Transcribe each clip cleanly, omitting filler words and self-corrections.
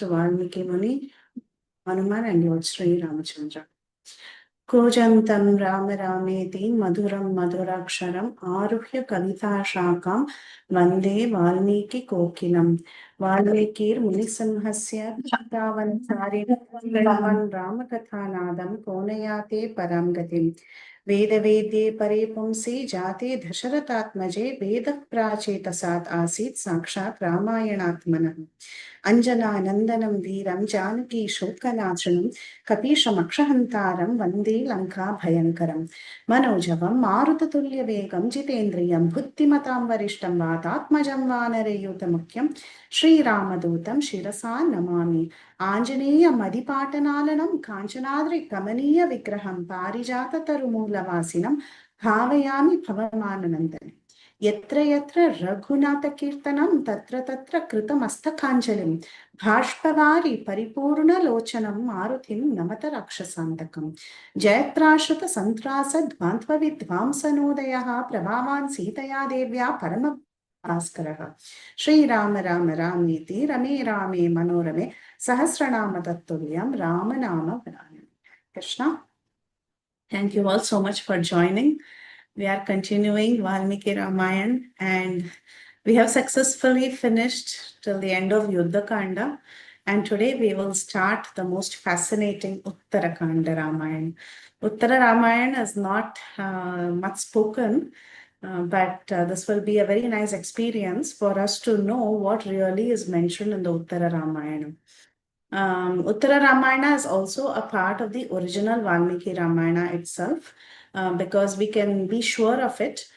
to Valmiki Muni, Hanuman and Lord Sri Ramachandra. Kojantam Rama Rameti Madhuram Madhuraksharam Aruhya Kavita Shakam Vande Valmiki Kokilam Valmikir Munisamhasya Bhaktavantsari Raman Ramakathanadam Konayate Paramgatim Vedavedye Pare Pumsi Jate Dhasharatatmaje Vedah Prachetasat Asit Sakshat Ramayanatmanam Anjana Veeram Janaki Shokanachanam Kapishamakshahantaram Vande Lanka Bhayankaram Manojavam Marutatulya Vegam Jitendriyam Bhuttimatam Varishtam Vatatmajam Vanarayutamukyam Sri Ramadutam Shirasa Namami Anjaneya Madipatanalanam Kanchanadri Kamaniya Vikraham Parijata Tarumulavasinam Bhavayami Bhavamananandani Yatra yatra Raghunatha Kirtanam Tatra Tatra Kritamastakaanjalim Bhashpavari Paripurna Lochanam Maruthim Namata Rakshasantakam Jayatrashata Santrasad Vantva Vidvamsanodayaha Prabhavan Sitaya Devya Parama Bhaskaraha Sri Rama Rama Ramiti Rame Rame Manorame Sahasranama Tattulyam Rama Nama Pranam. Krishna, thank you all so much for joining. We are continuing Valmiki Ramayana and we have successfully finished till the end of Yuddha Kanda, and today we will start the most fascinating Uttara Kanda Ramayana. Uttara Ramayana is not much spoken, but this will be a very nice experience for us to know what really is mentioned in the Uttara Ramayana. Uttara Ramayana is also a part of the original Valmiki Ramayana itself, because we can be sure of it,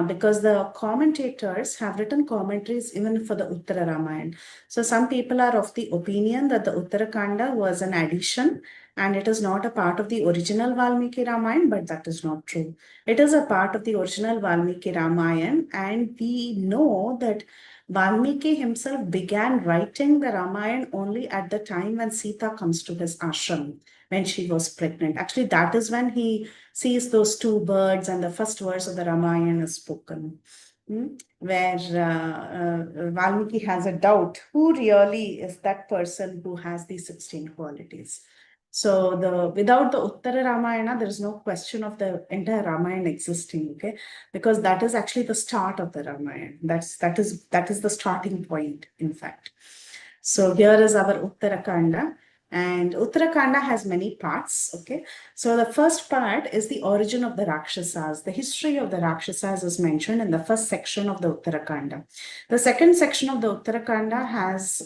because the commentators have written commentaries even for the Uttara Ramayana. So some people are of the opinion that the Uttara Kanda was an addition and it is not a part of the original Valmiki Ramayana, but that is not true. It is a part of the original Valmiki Ramayana, and we know that Valmiki himself began writing the Ramayana only at the time when Sita comes to his ashram, when she was pregnant. Actually, that is when he sees those two birds and the first verse of the Ramayana is spoken, where Valmiki has a doubt, who really is that person who has these 16 qualities? So without the Uttara Ramayana, there is no question of the entire Ramayana existing, okay? Because that is actually the start of the Ramayana. That is the starting point, in fact. So here is our Uttara Kanda. And Uttara Kanda has many parts, okay? So the first part is the origin of the Rakshasas. The history of the Rakshasas is mentioned in the first section of the Uttara Kanda. The second section of the Uttara Kanda has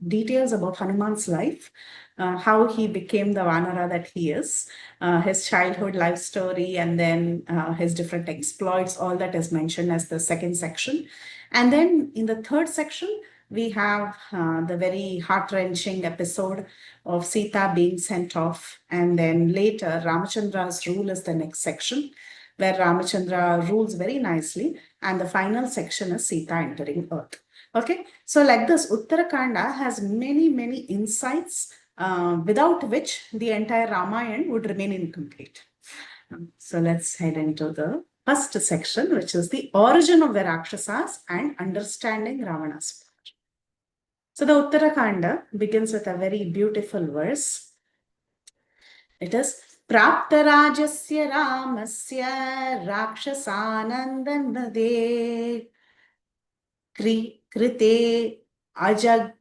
details about Hanuman's life, how he became the Vanara that he is, his childhood life story, and then his different exploits, all that is mentioned as the second section. And then in the third section, we have the very heart-wrenching episode of Sita being sent off. And then later, Ramachandra's rule is the next section, where Ramachandra rules very nicely. And the final section is Sita entering Earth. Okay, so like this, Uttara Kanda has many, many insights, without which the entire Ramayana would remain incomplete. So let's head into the first section, which is the origin of the Rakshasas and understanding Ravana's power. So the Uttara Kanda begins with a very beautiful verse. It is Praptarajasya Ramasya Rakshasanandan Vade Krite Ajag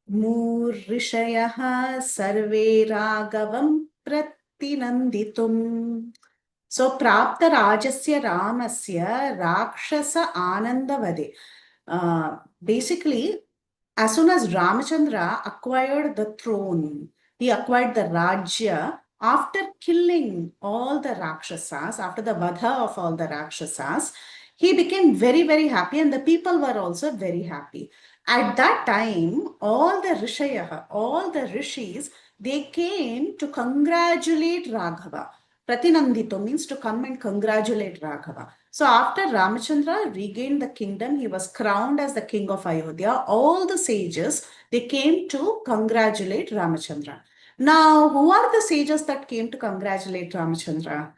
Murishayah Sarve Ragavam Pratinanditum. So Prapta Rajasya Ramasya Rakshasa Anandavade. Basically, as soon as Ramachandra acquired the throne, he acquired the Rajya after killing all the Rakshasas, after the Vadha of all the Rakshasas. He became very, very happy, and the people were also very happy. At that time, all the Rishayah, all the Rishis, they came to congratulate Raghava. Pratinandito means to come and congratulate Raghava. So after Ramachandra regained the kingdom, he was crowned as the king of Ayodhya. All the sages, they came to congratulate Ramachandra. Now, who are the sages that came to congratulate Ramachandra?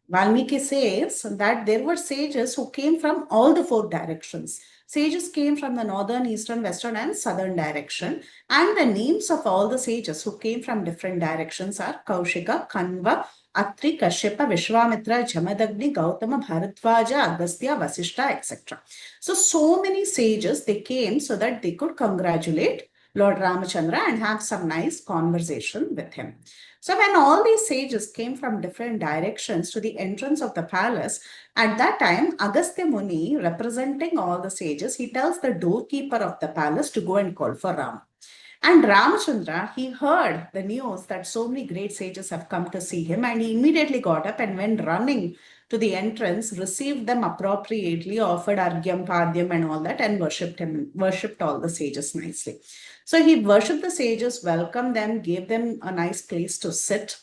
Valmiki says that there were sages who came from all the four directions. Sages came from the northern, eastern, western, and southern direction. And the names of all the sages who came from different directions are Kaushika, Kanva, Atri, Kashyapa, Vishwamitra, Jamadagni, Gautama, Bharadwaja, Agastya, Vasishta, etc. So many sages, they came so that they could congratulate Lord Ramachandra and have some nice conversation with him. So when all these sages came from different directions to the entrance of the palace, at that time, Agastya Muni, representing all the sages, he tells the doorkeeper of the palace to go and call for Ram. And Ramachandra, he heard the news that so many great sages have come to see him, and he immediately got up and went running to the entrance, received them appropriately, offered Argyam, Padyam, and all that, and worshipped all the sages nicely. So he worshipped the sages, welcomed them, gave them a nice place to sit,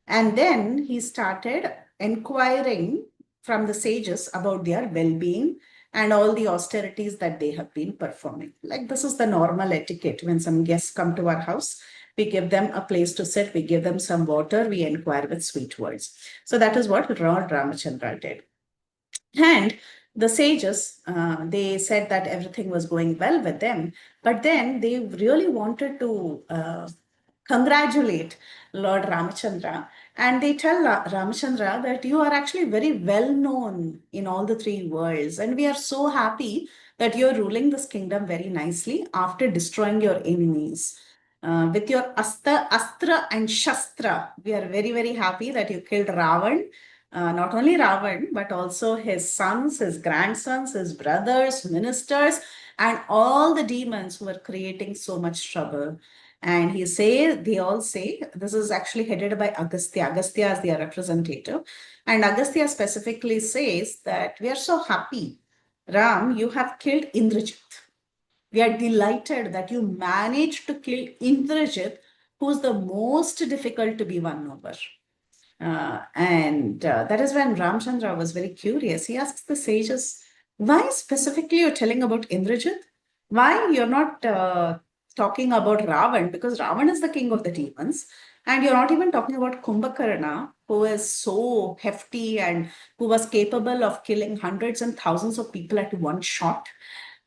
and then he started inquiring from the sages about their well-being and all the austerities that they have been performing. Like, this is the normal etiquette. When some guests come to our house, we give them a place to sit, we give them some water, we inquire with sweet words. So that is what Lord Ramachandra did. And the sages, they said that everything was going well with them, but then they really wanted to congratulate Lord Ramachandra. And they tell Ramachandra that you are actually very well known in all the three worlds. And we are so happy that you're ruling this kingdom very nicely after destroying your enemies. With your Astra and Shastra, we are very, very happy that you killed Ravan. Not only Ravan, but also his sons, his grandsons, his brothers, ministers, and all the demons who were creating so much trouble. And they all say, this is actually headed by Agastya. Agastya is their representative. And Agastya specifically says that we are so happy, Ram, you have killed Indrajit. We are delighted that you managed to kill Indrajit, who's the most difficult to be won over. And that is when Ramchandra was very curious. He asks the sages, why specifically you're telling about Indrajit? Why you're not talking about Ravan? Because Ravan is the king of the demons. And you're not even talking about Kumbhakarna, who is so hefty and who was capable of killing hundreds and thousands of people at one shot.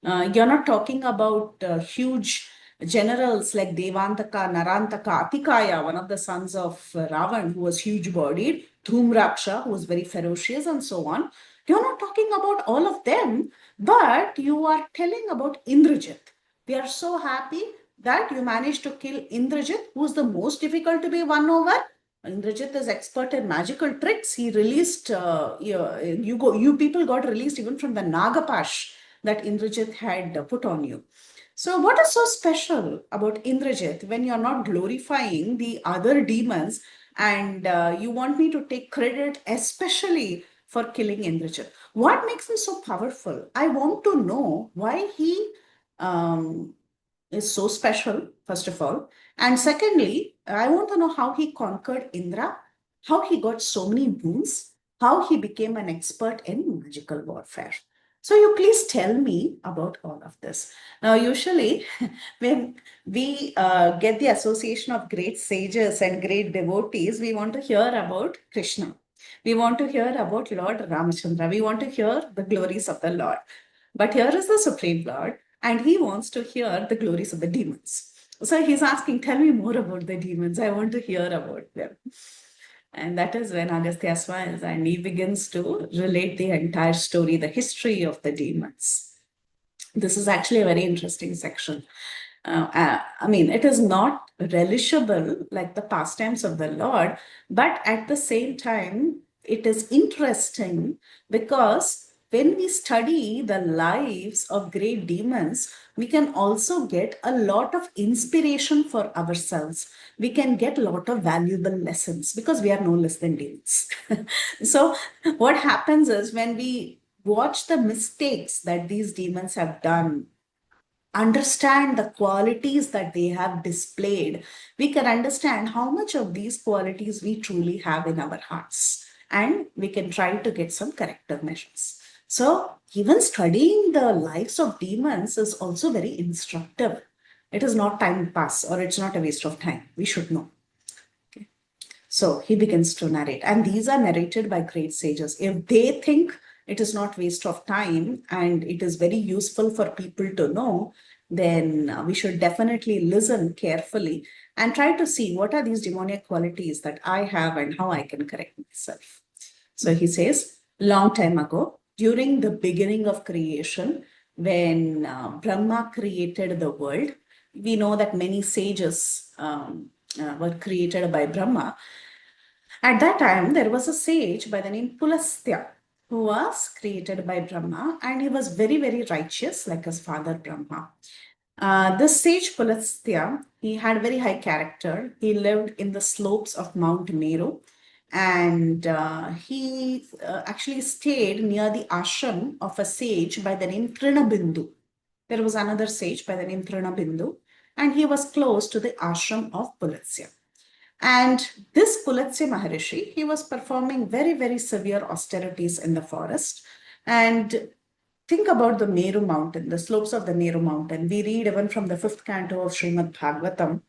You're not talking about huge generals like Devantaka, Narantaka, Atikaya, one of the sons of Ravan, who was huge bodied, Dhumraksha, who was very ferocious, and so on. You're not talking about all of them, but you are telling about Indrajit. We are so happy that you managed to kill Indrajit, who is the most difficult to be won over. Indrajit is expert in magical tricks. He released, you people got released even from the Nagapash that Indrajit had put on you. So, what is so special about Indrajit when you're not glorifying the other demons and you want me to take credit, especially for killing Indrajit? What makes him so powerful? I want to know why he is so special, first of all. And secondly, I want to know how he conquered Indra, how he got so many boons, how he became an expert in magical warfare. So you please tell me about all of this. Now, usually when we get the association of great sages and great devotees, we want to hear about Krishna. We want to hear about Lord Ramachandra. We want to hear the glories of the Lord. But here is the Supreme Lord, and he wants to hear the glories of the demons. So he's asking, tell me more about the demons. I want to hear about them. And that is when Agastya smiles and he begins to relate the entire story, the history of the demons. This is actually a very interesting section. I mean, it is not relishable like the pastimes of the Lord, but at the same time, it is interesting because when we study the lives of great demons, we can also get a lot of inspiration for ourselves. We can get a lot of valuable lessons because we are no less than demons. So, what happens is when we watch the mistakes that these demons have done, understand the qualities that they have displayed, we can understand how much of these qualities we truly have in our hearts. And we can try to get some corrective measures. So, even studying the lives of demons is also very instructive. It is not time pass or it's not a waste of time. We should know. So he begins to narrate, and these are narrated by great sages. If they think it is not waste of time and it is very useful for people to know, then we should definitely listen carefully and try to see what are these demonic qualities that I have and how I can correct myself. So he says, long time ago, during the beginning of creation, when Brahma created the world, we know that many sages were created by Brahma. At that time, there was a sage by the name Pulastya who was created by Brahma, and he was very, very righteous like his father Brahma. This sage Pulastya, he had very high character. He lived in the slopes of Mount Meru, and he actually stayed near the ashram of a sage by the name Trinabindu. There was another sage by the name Trinabindu, and he was close to the ashram of Pulatsya. And this Pulatsya Maharishi, he was performing very, very severe austerities in the forest. And think about the Meru mountain, the slopes of the Meru mountain. We read even from the fifth canto of Srimad Bhagavatam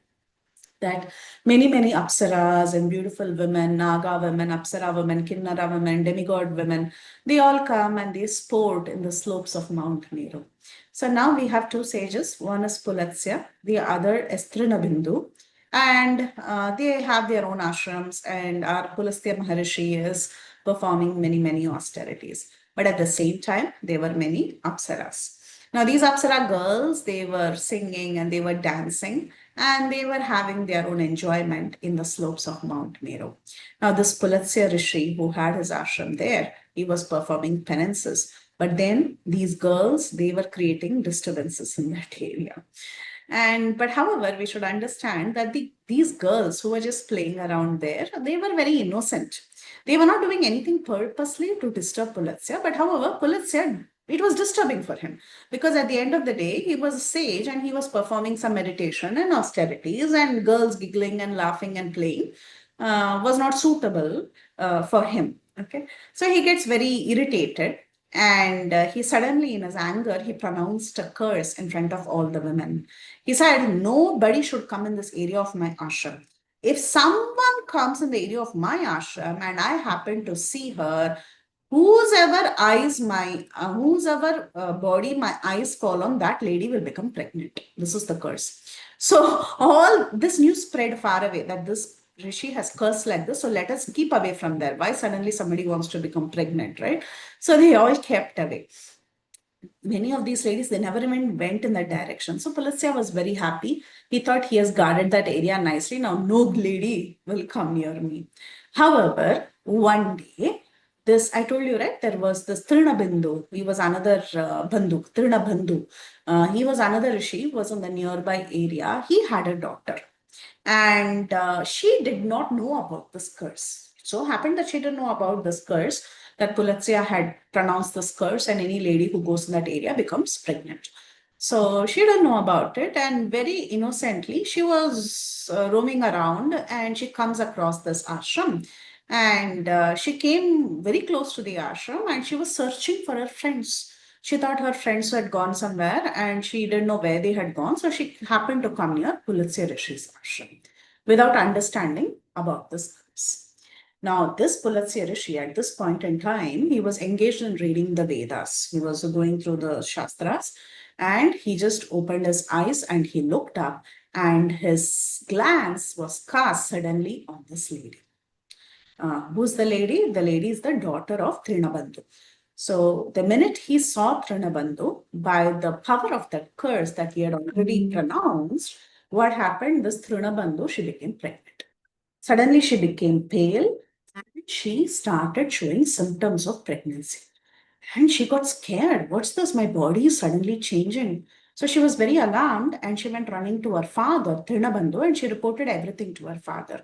that many apsaras and beautiful women, Naga women, Apsara women, Kinnara women, demigod women, they all come and they sport in the slopes of Mount Meru. So now we have two sages. One is Pulatsya, the other is Trinabindu. And they have their own ashrams, and our Pulastya Maharishi is performing many austerities. But at the same time, there were many apsaras. Now, these apsara girls, they were singing and they were dancing and they were having their own enjoyment in the slopes of Mount Meru. Now, this Pulatsya Rishi who had his ashram there, he was performing penances. But then these girls, they were creating disturbances in that area. But however, we should understand that these girls who were just playing around there, they were very innocent. They were not doing anything purposely to disturb Pulatsya, but however, Pulatsya, it was disturbing for him because at the end of the day, he was a sage and he was performing some meditation and austerities, and girls giggling and laughing and playing was not suitable for him. Okay, so he gets very irritated, and he suddenly, in his anger, he pronounced a curse in front of all the women. He said, nobody should come in this area of my ashram. If someone comes in the area of my ashram and I happen to see her, whosever body my eyes fall on, that lady will become pregnant. This is the curse. So all this news spread far away that this Rishi has cursed like this. So let us keep away from there. Why suddenly somebody wants to become pregnant, right? So they all kept away. Many of these ladies, they never even went in that direction. So Pulatsya was very happy. He thought he has guarded that area nicely. Now no lady will come near me. However, one day, this, I told you, right, there was this Trinabindu. He was another Bandhu, Trinabandhu. He was another Rishi, was in the nearby area. He had a daughter. And she did not know about this curse. It so happened that she didn't know about this curse, that Pulatsya had pronounced this curse, and any lady who goes in that area becomes pregnant. So she didn't know about it, and very innocently, she was roaming around and she comes across this ashram. And she came very close to the ashram and she was searching for her friends. She thought her friends had gone somewhere and she didn't know where they had gone. So she happened to come near Pulatsya Rishi's ashram without understanding about this curse. Now, this Pulatsya Rishi, at this point in time, he was engaged in reading the Vedas. He was going through the Shastras, and he just opened his eyes and he looked up, and his glance was cast suddenly on this lady. Who's the lady? The lady is the daughter of Trinabandhu. So the minute he saw Trinabandhu, by the power of that curse that he had already pronounced, what happened? This Trinabandhu, she became pregnant. Suddenly she became pale and she started showing symptoms of pregnancy. And she got scared. What's this? My body is suddenly changing. So she was very alarmed and she went running to her father, Trinabandhu, and she reported everything to her father.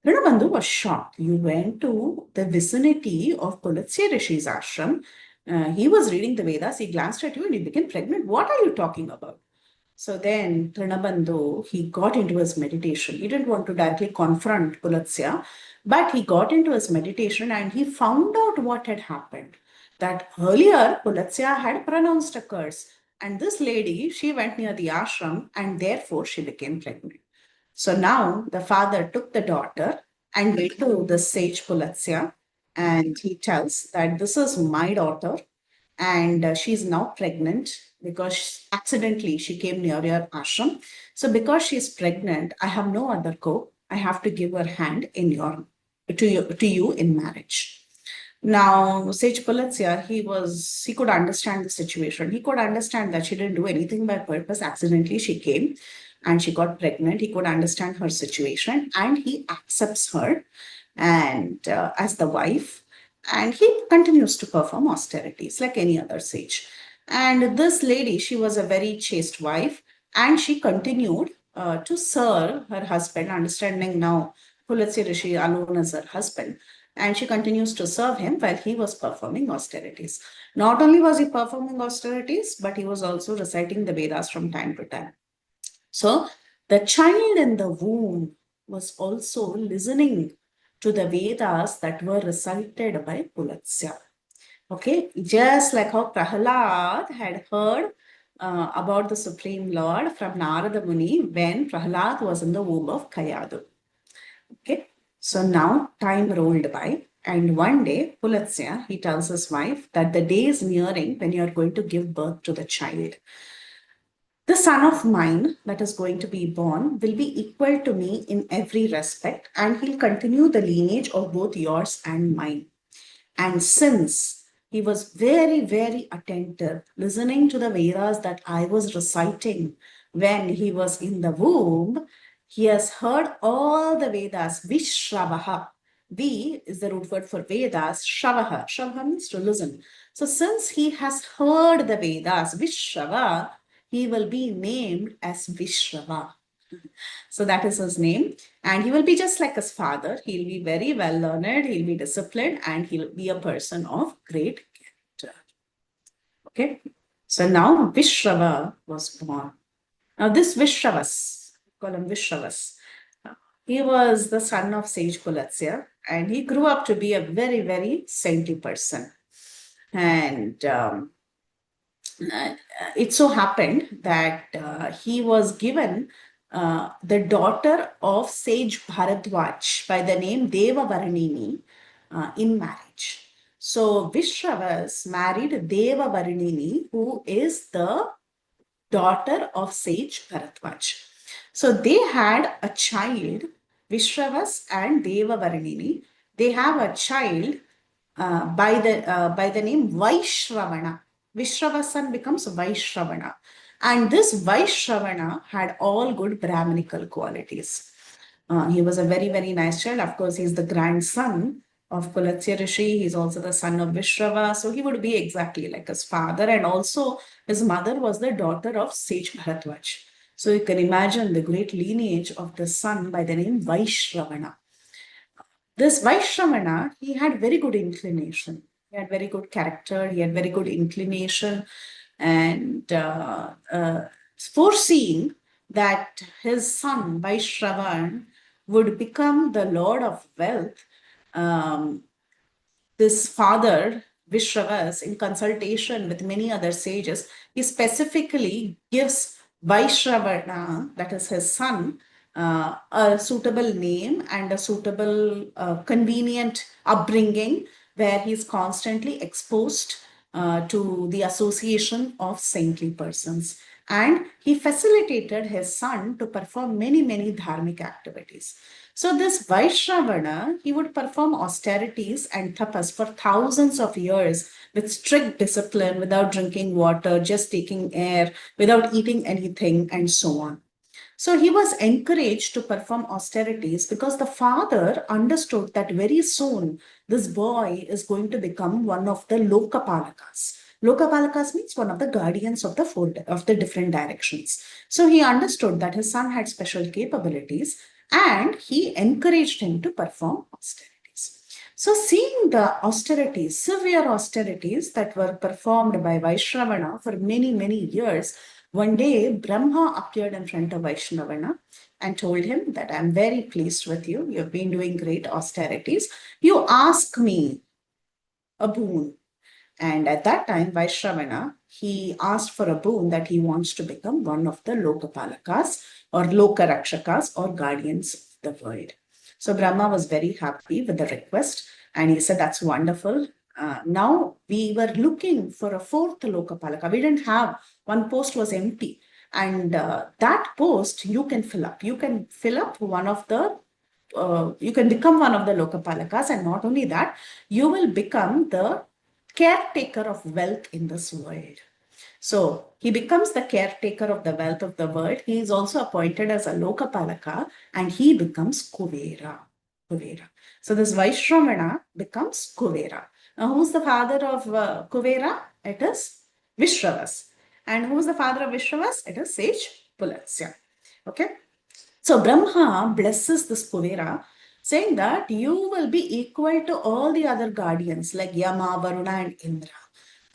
Ranabandhu was shocked. You went to the vicinity of Pulatsya Rishi's ashram. He was reading the Vedas. He glanced at you and he became pregnant. What are you talking about? So then Trinabandhu, he got into his meditation. He didn't want to directly confront Pulatsya, but he got into his meditation and he found out what had happened. That earlier Pulatsya had pronounced a curse, and this lady, she went near the ashram and therefore she became pregnant. So now the father took the daughter and went to the sage Pulatsya and he tells that this is my daughter, and she's now pregnant because accidentally she came near your ashram. So because she's pregnant, I have no other cope. I have to give her hand in your to you in marriage. Now, Sage Pulatsya, he could understand the situation. He could understand that she didn't do anything by purpose. Accidentally, she came and she got pregnant. He could understand her situation and he accepts her and as the wife, and he continues to perform austerities like any other sage. And this lady, she was a very chaste wife, and she continued to serve her husband, understanding now Pulatsya Rishi alone as her husband, and she continues to serve him while he was performing austerities. Not only was he performing austerities, but he was also reciting the Vedas from time to time. So the child in the womb was also listening to the Vedas that were recited by Pulatsya. Okay, just like how Prahalad had heard about the Supreme Lord from Narada Muni when Prahalad was in the womb of Kayadu. Okay, so now time rolled by, and one day Pulatsya, he tells his wife that the day is nearing when you are going to give birth to the child. The son of mine that is going to be born will be equal to me in every respect, and he'll continue the lineage of both yours and mine. And since he was very, very attentive, listening to the Vedas that I was reciting when he was in the womb, he has heard all the Vedas, Vishravaha. V is the root word for Vedas, Shravaha. Shravaha means to listen. So since he has heard the Vedas, Vishrava, he will be named as Vishrava. So that is his name. And he will be just like his father. He'll be very well learned, he'll be disciplined, and he'll be a person of great character. Okay. So now Vishrava was born. Now this Vishravas, call him Vishravas, he was the son of Sage Pulatsya, and he grew up to be a very, very saintly person. And it so happened that he was given the daughter of sage Bharadwaj by the name Deva Varanini in marriage. So Vishravas married Deva Varanini, who is the daughter of sage Bharadwaj. So they had a child, Vishravas and Deva Varanini. They have a child by the name Vaishravana. Vishravasan becomes Vaishravana. And this Vaishravana had all good Brahminical qualities. He was a very, very nice child. Of course, he's the grandson of Pulatsya Rishi. He's also the son of Vishrava. So he would be exactly like his father. And also, his mother was the daughter of Sage Bharadwaj. So you can imagine the great lineage of the son by the name Vaishravana. This Vaishramana, he had very good inclination. He had very good character. He had very good inclination, and foreseeing that his son Vaishravan would become the lord of wealth. Um, this father, Vishravas, in consultation with many other sages, he specifically gives Vaishravana, that is his son, a suitable name and a suitable, convenient upbringing where he's constantly exposed to the association of saintly persons. And he facilitated his son to perform many, many dharmic activities. So this Vaishravana, he would perform austerities and tapas for thousands of years with strict discipline, without drinking water, just taking air, without eating anything, and so on. So he was encouraged to perform austerities because the father understood that very soon this boy is going to become one of the Lokapalakas. Lokapalakas means one of the guardians of the different directions. So he understood that his son had special capabilities, and he encouraged him to perform austerities. So, seeing the austerities, severe austerities that were performed by Vaishravana for many, many years, one day Brahma appeared in front of Vaishravana and told him that I'm very pleased with you. You've been doing great austerities. You ask me a boon. And at that time, Vaishravana, he asked for a boon that he wants to become one of the Lokapalakas or Lokarakshakas or guardians of the world. So Brahma was very happy with the request. And he said, that's wonderful. Now we were looking for a fourth Lokapalaka. We didn't have, one post was empty. And that post you can fill up. You can fill up one of the, you can become one of the Lokapalakas. And not only that, you will become the caretaker of wealth in this world. So he becomes the caretaker of the wealth of the world. He is also appointed as a Lokapalaka and he becomes Kuvera. Kuvera. So this Vaishramana becomes Kuvera. Now, who's the father of Kuvera? It is Vishravas. And who's the father of Vishravas? It is sage Pulatsya. Okay. So Brahma blesses this Kuvera, saying that you will be equal to all the other guardians like Yama, Varuna, and Indra.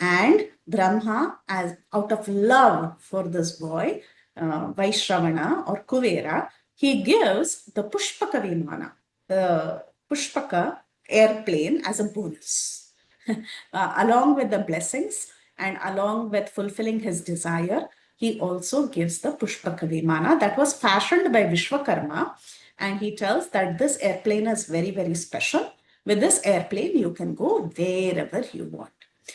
And Brahma, as out of love for this boy, Vaishravana or Kuvera, he gives the Pushpaka Vimana, the Pushpaka airplane as a bonus. Along with the blessings and along with fulfilling his desire, he also gives the Pushpaka Vimana that was fashioned by Vishwakarma. And he tells that this airplane is very, very special. With this airplane, you can go wherever you want.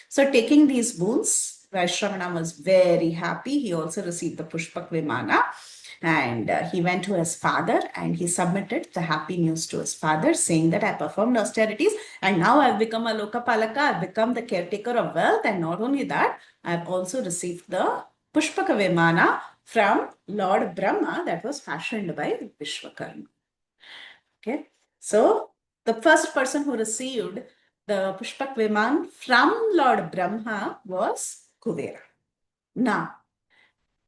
So taking these boons, Vaishravana was very happy. He also received the Pushpak Vimana. And he went to his father and he submitted the happy news to his father, saying that I performed austerities and now I've become a Lokapalaka, I've become the caretaker of wealth. And not only that, I've also received the Pushpaka Vimana from Lord Brahma that was fashioned by Vishwakarma. Okay, so the first person who received the Pushpak Viman from Lord Brahma was Kuvera. Now,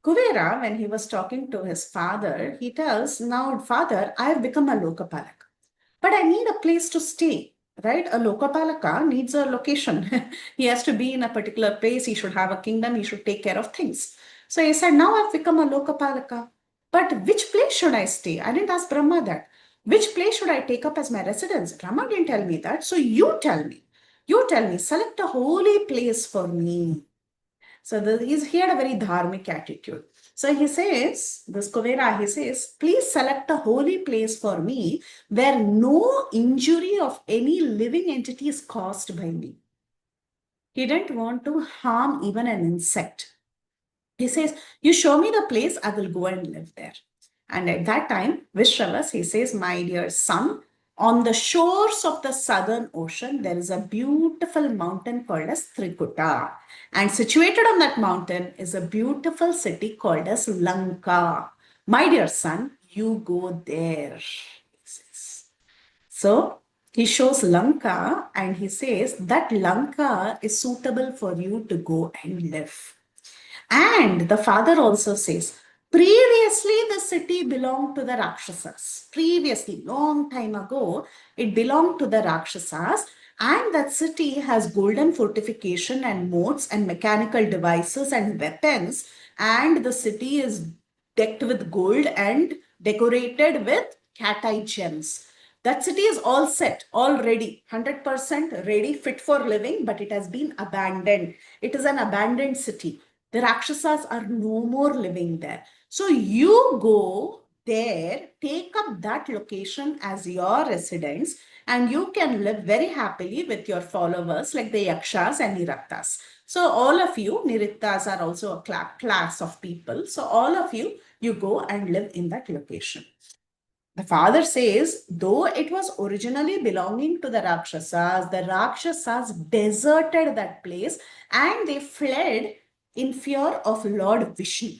Kuvera, when he was talking to his father, he tells, now, father, I have become a Lokapalaka, but I need a place to stay, right? A Lokapalaka needs a location. He has to be in a particular place. He should have a kingdom. He should take care of things. So he said, now I've become a Lokapalaka, but which place should I stay? I didn't ask Brahma that. Which place should I take up as my residence? Brahma didn't tell me that. So you tell me. You tell me, select a holy place for me. So he had a very dharmic attitude. So he says, this Kuvera, he says, please select a holy place for me where no injury of any living entity is caused by me. He didn't want to harm even an insect. He says, you show me the place, I will go and live there. And at that time, Vishravas, he says, my dear son, on the shores of the southern ocean, there is a beautiful mountain called as Trikuta. And situated on that mountain is a beautiful city called as Lanka. My dear son, you go there. So he shows Lanka and he says that Lanka is suitable for you to go and live. And the father also says, previously the city belonged to the Rakshasas. Previously, long time ago, it belonged to the Rakshasas. And that city has golden fortification and moats and mechanical devices and weapons. And the city is decked with gold and decorated with cat eye gems. That city is all set, all ready, 100% ready, fit for living, but it has been abandoned. It is an abandoned city. The Rakshasas are no more living there. So you go there, take up that location as your residence, and you can live very happily with your followers like the Yakshas and Nirattas. So all of you, Nirittas are also a class of people. So all of you, you go and live in that location. The father says, though it was originally belonging to the Rakshasas deserted that place and they fled in fear of Lord Vishnu.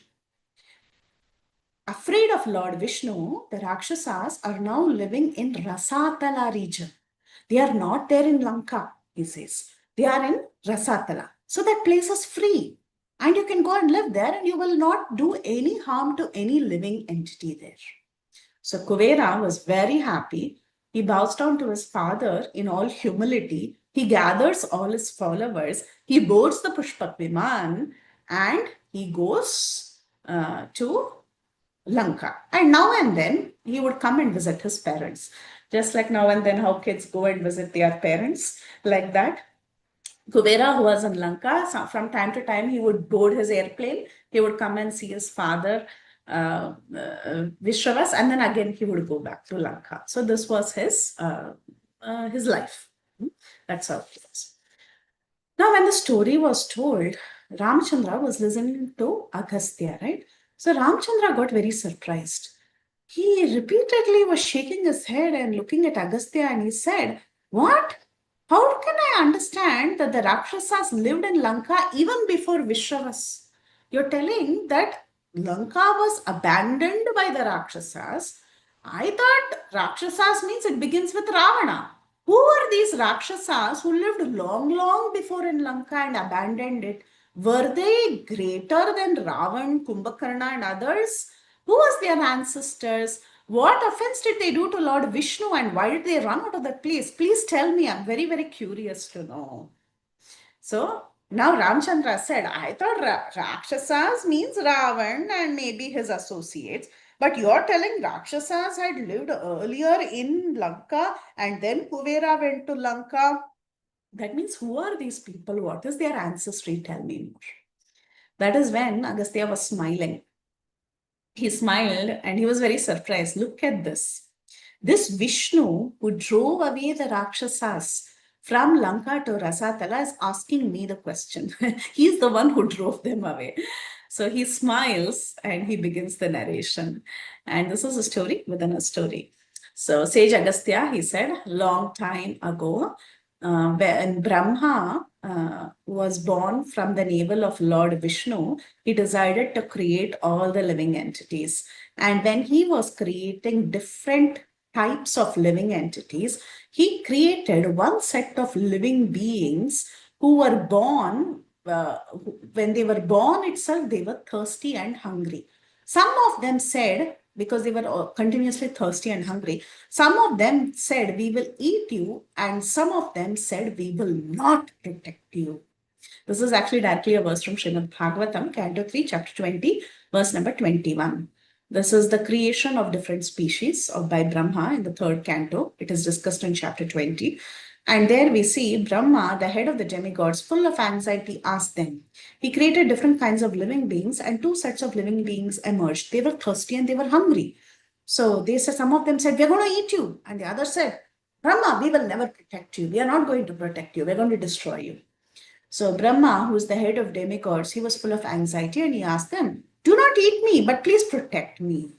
Afraid of Lord Vishnu, the Rakshasas are now living in Rasatala region. They are not there in Lanka, he says. They are in Rasatala. So that place is free. And you can go and live there and you will not do any harm to any living entity there. So Kuvera was very happy. He bows down to his father in all humility. He gathers all his followers. He boards the Pushpak Viman and he goes to Lanka. And now and then he would come and visit his parents. Just like now and then how kids go and visit their parents, like that. Kuvera, who was in Lanka, from time to time he would board his airplane. He would come and see his father, Vishravas, and then again he would go back to Lanka. So this was his life. That's how it was. Now, when the story was told, Ramchandra was listening to Agastya, right? So Ramchandra got very surprised. He repeatedly was shaking his head and looking at Agastya, and he said, "What? How can I understand that the Rakshasas lived in Lanka even before Vishwas? You're telling that Lanka was abandoned by the Rakshasas. I thought Rakshasas means it begins with Ravana. Who are these Rakshasas who lived long, long before in Lanka and abandoned it? Were they greater than Ravan, Kumbhakarna, and others? Who was their ancestors? What offense did they do to Lord Vishnu and why did they run out of that place? Please tell me. I'm very, very curious to know. So now Ramchandra said, I thought Rakshasas means Ravan and maybe his associates. But you're telling Rakshasas had lived earlier in Lanka and then Kuvera went to Lanka. That means who are these people? What is their ancestry? Tell me more. That is when Agastya was smiling. He smiled and he was very surprised. Look at this. This Vishnu who drove away the Rakshasas from Lanka to Rasatala is asking me the question. He's the one who drove them away. So he smiles and he begins the narration. And this is a story within a story. So Sage Agastya, he said, long time ago, when Brahma was born from the navel of Lord Vishnu, he decided to create all the living entities. And when he was creating different types of living entities, he created one set of living beings who were born, when they were born itself, they were thirsty and hungry. Some of them said, because they were continuously thirsty and hungry, some of them said, we will eat you, and some of them said, we will not protect you. This is actually directly a verse from Srimad Bhagavatam, Canto 3, Chapter 20, verse number 21. This is the creation of different species by Brahma in the third canto. It is discussed in Chapter 20. And there we see Brahma, the head of the demigods, full of anxiety, asked them. He created different kinds of living beings, and two sets of living beings emerged. They were thirsty and they were hungry. So they said, some of them said, we're going to eat you. And the others said, Brahma, we will never protect you. We are not going to protect you. We're going to destroy you. So Brahma, who is the head of demigods, he was full of anxiety and he asked them, do not eat me, but please protect me.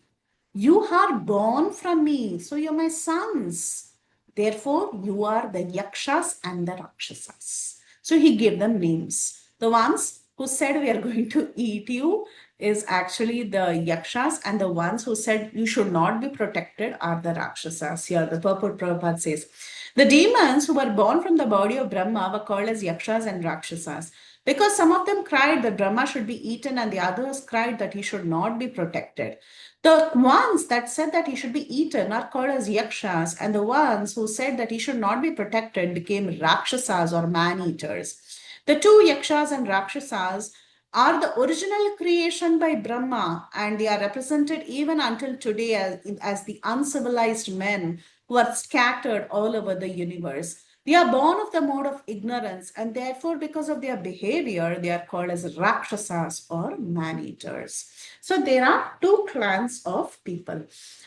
You are born from me, so you're my sons. Therefore, you are the Yakshas and the Rakshasas. So he gave them names. The ones who said we are going to eat you is actually the Yakshas, and the ones who said you should not be protected are the Rakshasas. Here, the purport Prabhupada says, the demons who were born from the body of Brahma were called as Yakshas and Rakshasas because some of them cried that Brahma should be eaten and the others cried that he should not be protected. The ones that said that he should be eaten are called as yakshas, and the ones who said that he should not be protected became rakshasas or man-eaters. The two yakshas and rakshasas are the original creation by Brahma, and they are represented even until today as the uncivilized men who are scattered all over the universe. They are born of the mode of ignorance, and therefore, because of their behavior, they are called as rakshasas or man-eaters. So there are two clans of people.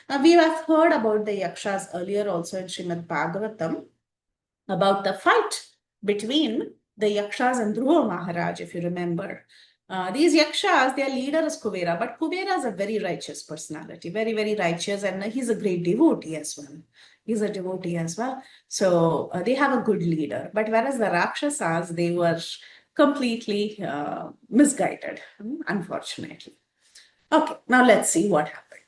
Now, we have heard about the yakshas earlier also in Srimad Bhagavatam about the fight between the yakshas and Dhruva Maharaj, if you remember. These yakshas, their leader is Kuvera, but Kuvera is a very righteous personality, very, very righteous, and he's a great devotee as well. He's a devotee as well. So they have a good leader. But whereas the Rakshasas, they were completely misguided, unfortunately. Okay, now let's see what happened.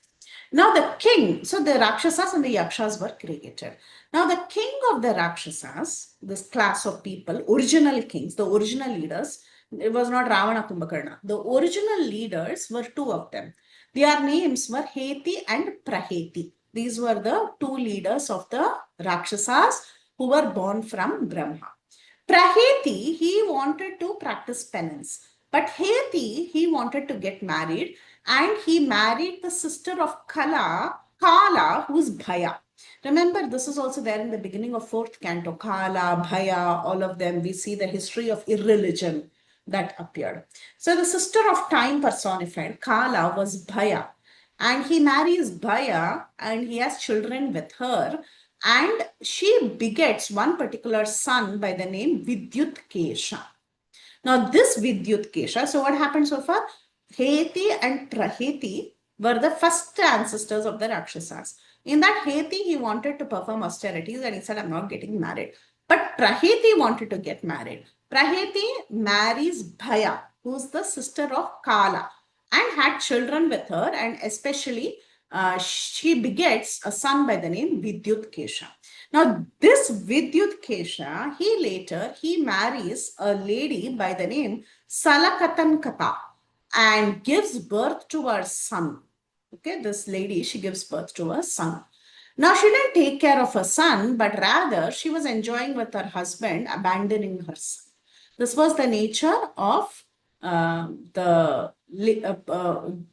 Now the king, so the Rakshasas and the Yakshas were created. Now the king of the Rakshasas, this class of people, original kings, the original leaders, it was not Ravana Kumbhakarna. The original leaders were two of them. Their names were Heti and Praheti. These were the two leaders of the Rakshasas who were born from Brahma. Praheti, he wanted to practice penance. But Heti, he wanted to get married and he married the sister of Kala, who's Bhaya. Remember, this is also there in the beginning of fourth canto. Kala, Bhaya, all of them, we see the history of irreligion that appeared. So the sister of time personified, Kala, was Bhaya. And he marries Bhaya and he has children with her. and she begets one particular son by the name Vidyutkesha. Now, this Vidyutkesha, so what happened so far? Heti and Praheti were the first ancestors of the Rakshasas. In that, Heti, he wanted to perform austerities and he said, I'm not getting married. But Praheti wanted to get married. Praheti marries Bhaya, who's the sister of Kala, and had children with her, and especially she begets a son by the name Vidyutkesha. Now, this Vidyutkesha, he marries a lady by the name Salakatankata and gives birth to her son. Okay, this lady, she gives birth to her son. Now, she didn't take care of her son, but rather she was enjoying with her husband, abandoning her son. This was the nature of the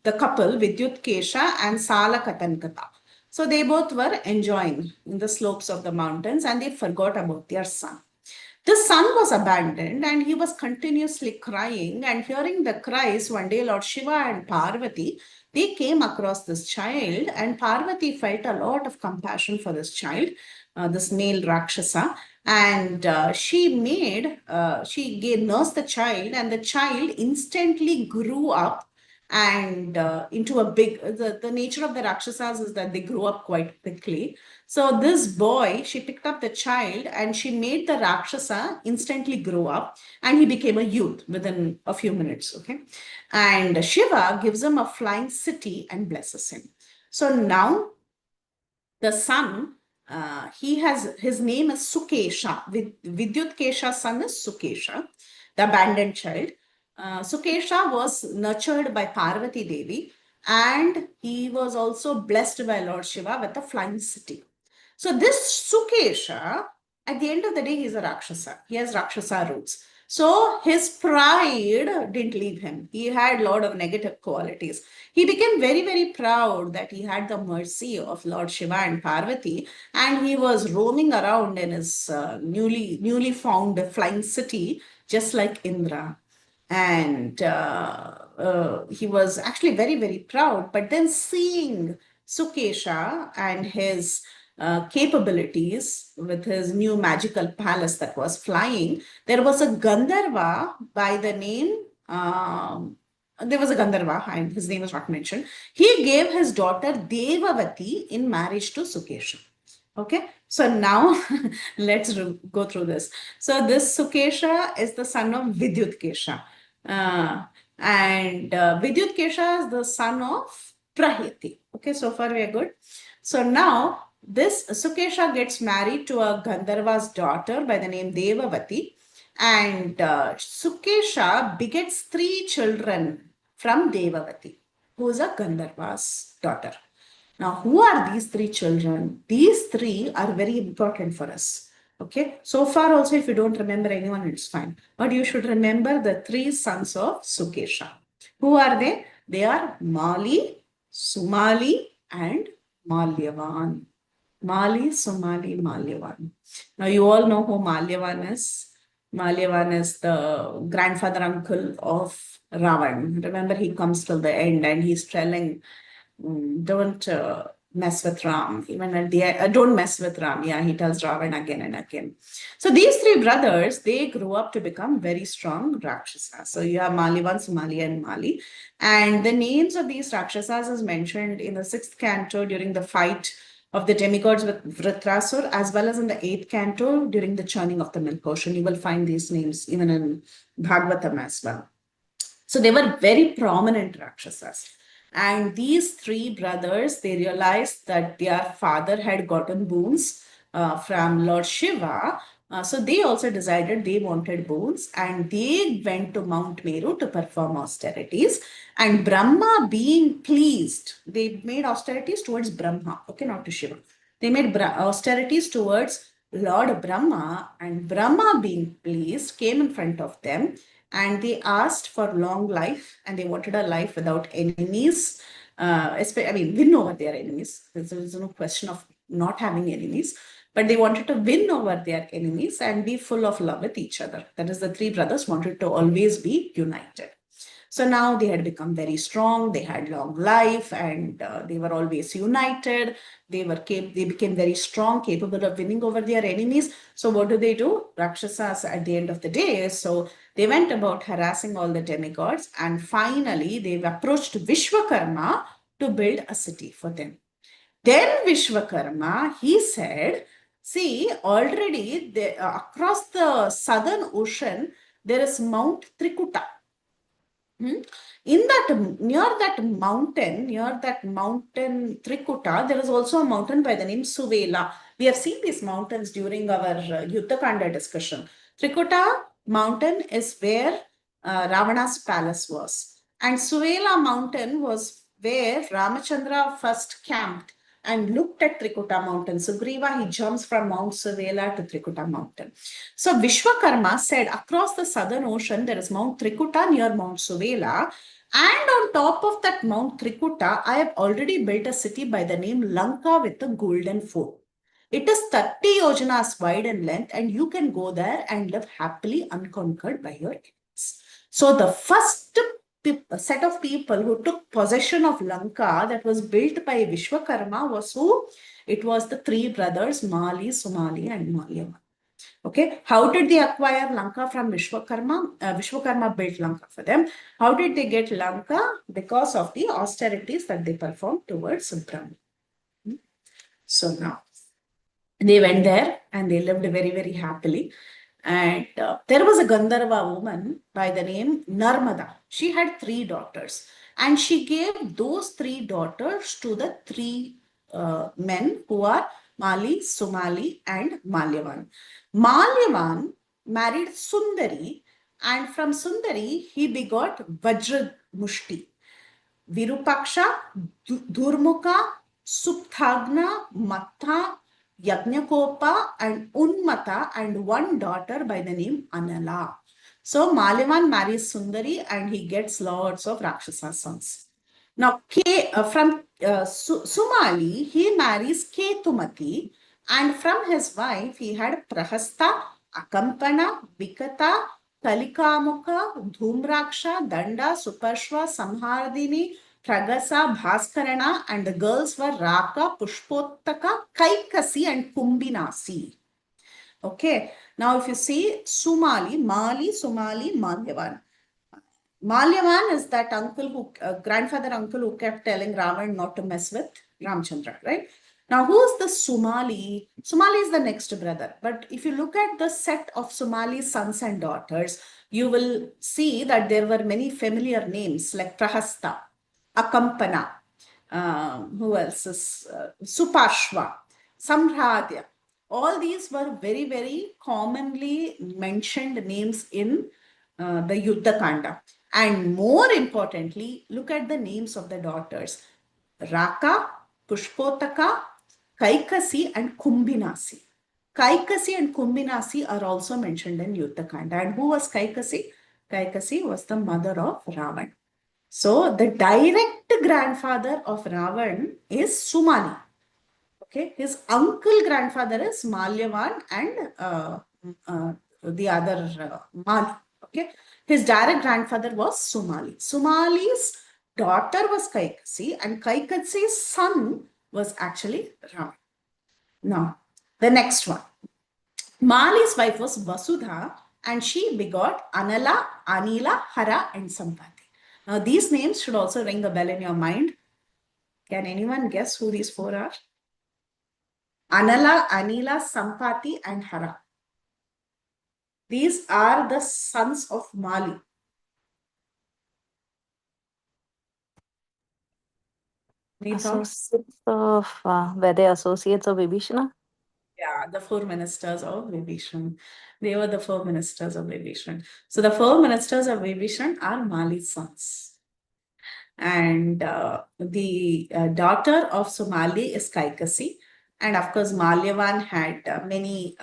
couple, Vidyut Kesha and Sala Katankata. So they both were enjoying in the slopes of the mountains and they forgot about their son. The son was abandoned and he was continuously crying. And hearing the cries, one day Lord Shiva and Parvati, they came across this child, and Parvati felt a lot of compassion for this child, this male Rakshasa, and she gave nursed the child, and the child instantly grew up and into a big, the nature of the Rakshasas is that they grow up quite quickly. So this boy, she picked up the child and she made the Rakshasa instantly grow up and he became a youth within a few minutes. Okay. And Shiva gives him a flying city and blesses him. So now the son, his name is Sukesha. Vidyut Kesha's son is Sukesha, the abandoned child. Sukesha was nurtured by Parvati Devi and he was also blessed by Lord Shiva with a flying city. So this Sukesha, at the end of the day, he's a Rakshasa. He has Rakshasa roots. So his pride didn't leave him. He had a lot of negative qualities. He became very, very proud that he had the mercy of Lord Shiva and Parvati, and he was roaming around in his newly found flying city, just like Indra. And he was actually very, very proud. But then seeing Sukesha and his capabilities with his new magical palace that was flying, there was a Gandharva by the name, there was a Gandharva, and his name was not mentioned. He gave his daughter Devavati in marriage to Sukesha. Okay, so now let's go through this. So this Sukesha is the son of Vidyut Kesha. And Vidyut Kesha is the son of Prahiti. Okay, so far we are good. So now this Sukesha gets married to a Gandharva's daughter by the name Devavati. And Sukesha begets 3 children from Devavati, who is a Gandharva's daughter. Now, who are these 3 children? These 3 are very important for us. Okay. So far, also, if you don't remember anyone, it's fine. But you should remember the 3 sons of Sukesha. Who are they? They are Mali, Sumali, and Malyavan. Mali, Sumali, Malyavan. Now, you all know who Malyavan is. Malyavan is the grandfather uncle of Ravan. Remember, he comes till the end and he's telling, don't mess with Ram. Even at the don't mess with Ram. Yeah, he tells Ravan again and again. So these 3 brothers, they grew up to become very strong Rakshasas. So you have Malivan, Sumali, and Mali. And the names of these Rakshasas is mentioned in the 6th canto during the fight of the demigods with Vritrasur, as well as in the 8th canto during the churning of the milk ocean. You will find these names even in Bhagavatam as well. So they were very prominent Rakshasas. And these 3 brothers, they realized that their father had gotten boons from Lord Shiva. So they also decided they wanted boons and they went to Mount Meru to perform austerities. And Brahma being pleased, they made austerities towards Brahma, okay, not to Shiva. They made austerities towards Lord Brahma, and Brahma being pleased came in front of them and they asked for long life and they wanted a life without enemies. Win over their enemies. There's no question of not having enemies, but they wanted to win over their enemies and be full of love with each other. That is, the 3 brothers wanted to always be united. So now they had become very strong, they had long life, and they were always united. They became very strong, capable of winning over their enemies. So what do? Rakshasas at the end of the day. So they went about harassing all the demigods, and finally they approached Vishwakarma to build a city for them. Then Vishwakarma, he said, see, already across the southern ocean, there is Mount Trikuta. In that, near that mountain Trikuta, there is also a mountain by the name Suvela. We have seen these mountains during our Yuddha Kanda discussion. Trikuta mountain is where Ravana's palace was. And Suvela mountain was where Ramachandra first camped and looked at Trikuta mountain. Sugriva, he jumps from Mount Suvela to Trikuta mountain. So Vishwakarma said, across the southern ocean, there is Mount Trikuta near Mount Suvela. And on top of that Mount Trikuta, I have already built a city by the name Lanka with a golden fort. It is 30 yojanas wide in length, and you can go there and live happily unconquered by your enemies. So the first set of people who took possession of Lanka that was built by Vishwakarma was who? It was the three brothers, Mali, Somali, and Malyavan. Okay, how did they acquire Lanka from Vishwakarma? Vishwakarma built Lanka for them. How did they get Lanka? Because of the austerities that they performed towards Brahma. So now they went there and they lived very, very happily. And there was a Gandharva woman by the name Narmada. She had 3 daughters, and she gave those 3 daughters to the 3 men who are Mali, Somali, and Malyavan. Malyavan married Sundari, and from Sundari he begot Vajra Mushti, Virupaksha, Durmukha, Supthagna, Matha, Yajnakopa, and Unmata, and 1 daughter by the name Anala. So Malyavan marries Sundari and he gets lots of Rakshasa sons. Now, from Sumali, he marries Ketumati, and from his wife, he had Prahasta, Akampana, Vikata, Kalikamuka, Dhumraksha, Danda, Supashva, Samhardini, Pragasa, Bhaskarana, and the girls were Raka, Pushpottaka, Kaikasi, and Kumbinasi. Okay, now if you see Sumali, Mali, Sumali, Malyavan. Malyavan is that uncle who, grandfather uncle who kept telling Ravan not to mess with Ramchandra, right? Now, who is the Sumali? Sumali is the next brother. But if you look at the set of Sumali's sons and daughters, you will see that there were many familiar names like Prahasta, Akampana, who else is Supashva, Samradya. All these were very, very commonly mentioned names in the Yuddha Kanda. And more importantly, look at the names of the daughters. Raka, Pushpotaka, Kaikasi, and Kumbinasi. Kaikasi and Kumbinasi are also mentioned in Yuddha Kanda. And who was Kaikasi? Kaikasi was the mother of Ravan. So the direct grandfather of Ravan is Sumali. Okay, his uncle grandfather is Malyavan and the other Mali. Okay, his direct grandfather was Sumali. Sumali's daughter was Kaikasi, and Kaikasi's son was actually Ram. Now, the next one. Mali's wife was Vasudha, and she begot Anala, Anila, Hara, and Sampati. Now, these names should also ring a bell in your mind. Can anyone guess who these 4 are? Anala, Anila, Sampati, and Hara. These are the sons of Mali. Associates of, were they associates of Vibhishana? Yeah, the 4 ministers of Vibhishan. They were the 4 ministers of Vibhishan. So the 4 ministers of Vibhishan are Mali's sons. And the daughter of Somali is Kaikasi. And of course, Malyavan had many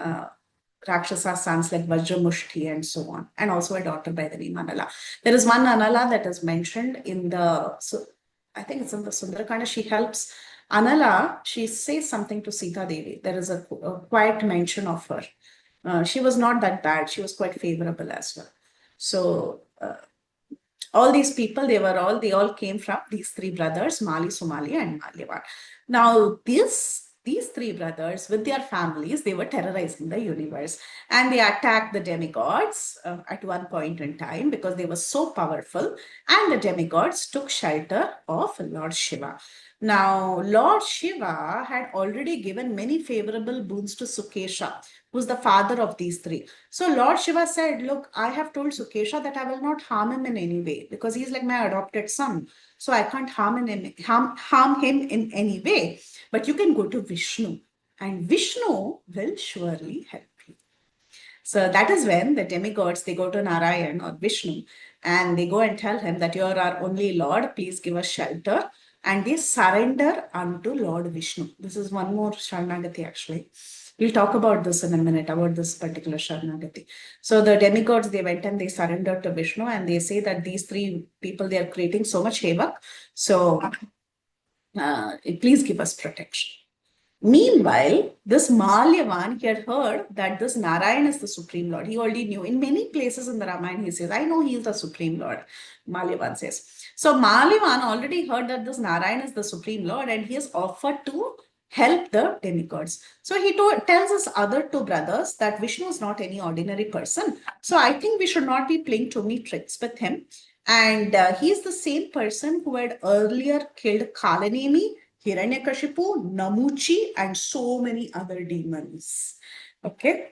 Rakshasa sons like Vajramushti and so on, and also a daughter by the name Anala. There is one Anala that is mentioned in the, so I think it's in the Sundarakanda. She helps Anala, she says something to Sita Devi. There is a quiet mention of her. She was not that bad. She was quite favorable as well. So All these people, they all came from these three brothers, Mali, Somali, and Malyavan. Now, these three brothers, with their families, they were terrorizing the universe, and they attacked the demigods at one point in time because they were so powerful, and the demigods took shelter of Lord Shiva. Now, Lord Shiva had already given many favorable boons to Sukesha, who's the father of these three. So Lord Shiva said, look, I have told Sukesha that I will not harm him in any way because he's like my adopted son. So I can't harm him in any way. But you can go to Vishnu, and Vishnu will surely help you. So that is when the demigods, they go to Narayan or Vishnu, and they go and tell him that you are our only Lord, please give us shelter. And they surrender unto Lord Vishnu. This is one more Sharanagati actually. We'll talk about this in a minute, about this particular Sharanagati. So the demigods, they went and they surrendered to Vishnu, and they say that these three people, they are creating so much havoc. So please give us protection. Meanwhile, this Malyavan, he had heard that this Narayan is the Supreme Lord. He already knew. In many places in the Ramayana, he says, I know he is the Supreme Lord, Malyavan says. So Malyavan already heard that this Narayan is the Supreme Lord, and he has offered to help the demigods. So he tells his other two brothers that Vishnu is not any ordinary person. So I think we should not be playing too many tricks with him. And he is the same person who had earlier killed Kalanemi, Hiranyakashipu, Namuchi, and so many other demons. Okay.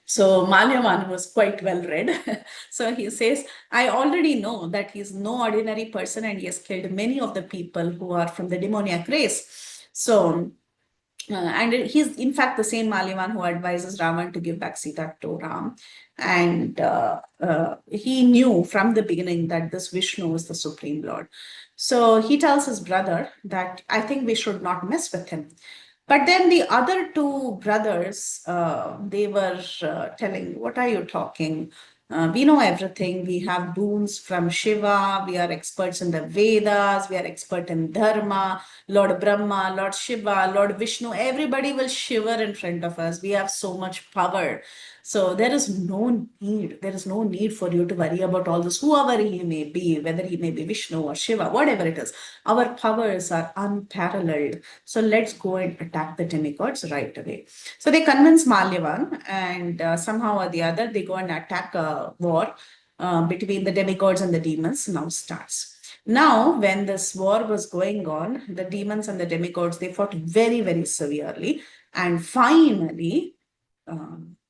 So Malyavan was quite well read. So he says, I already know that he's no ordinary person and he has killed many of the people who are from the demoniac race. So and he's in fact the same Malivan who advises Ravan to give back Sita to Ram. And he knew from the beginning that this Vishnu is the Supreme Lord. So he tells his brother that I think we should not mess with him. But then the other two brothers, they were telling, what are you talking? We know everything. We have boons from Shiva. We are experts in the Vedas. We are expert in Dharma. Lord Brahma, Lord Shiva, Lord Vishnu, everybody will shiver in front of us. We have so much power. So there is no need. There is no need for you to worry about all this, whoever he may be, whether he may be Vishnu or Shiva, whatever it is. Our powers are unparalleled. So let's go and attack the demigods right away. So they convince Malyavan, and somehow or the other, they go and attack a war between the demigods and the demons now starts. Now, when this war was going on, the demons and the demigods, they fought very, very severely. And finally,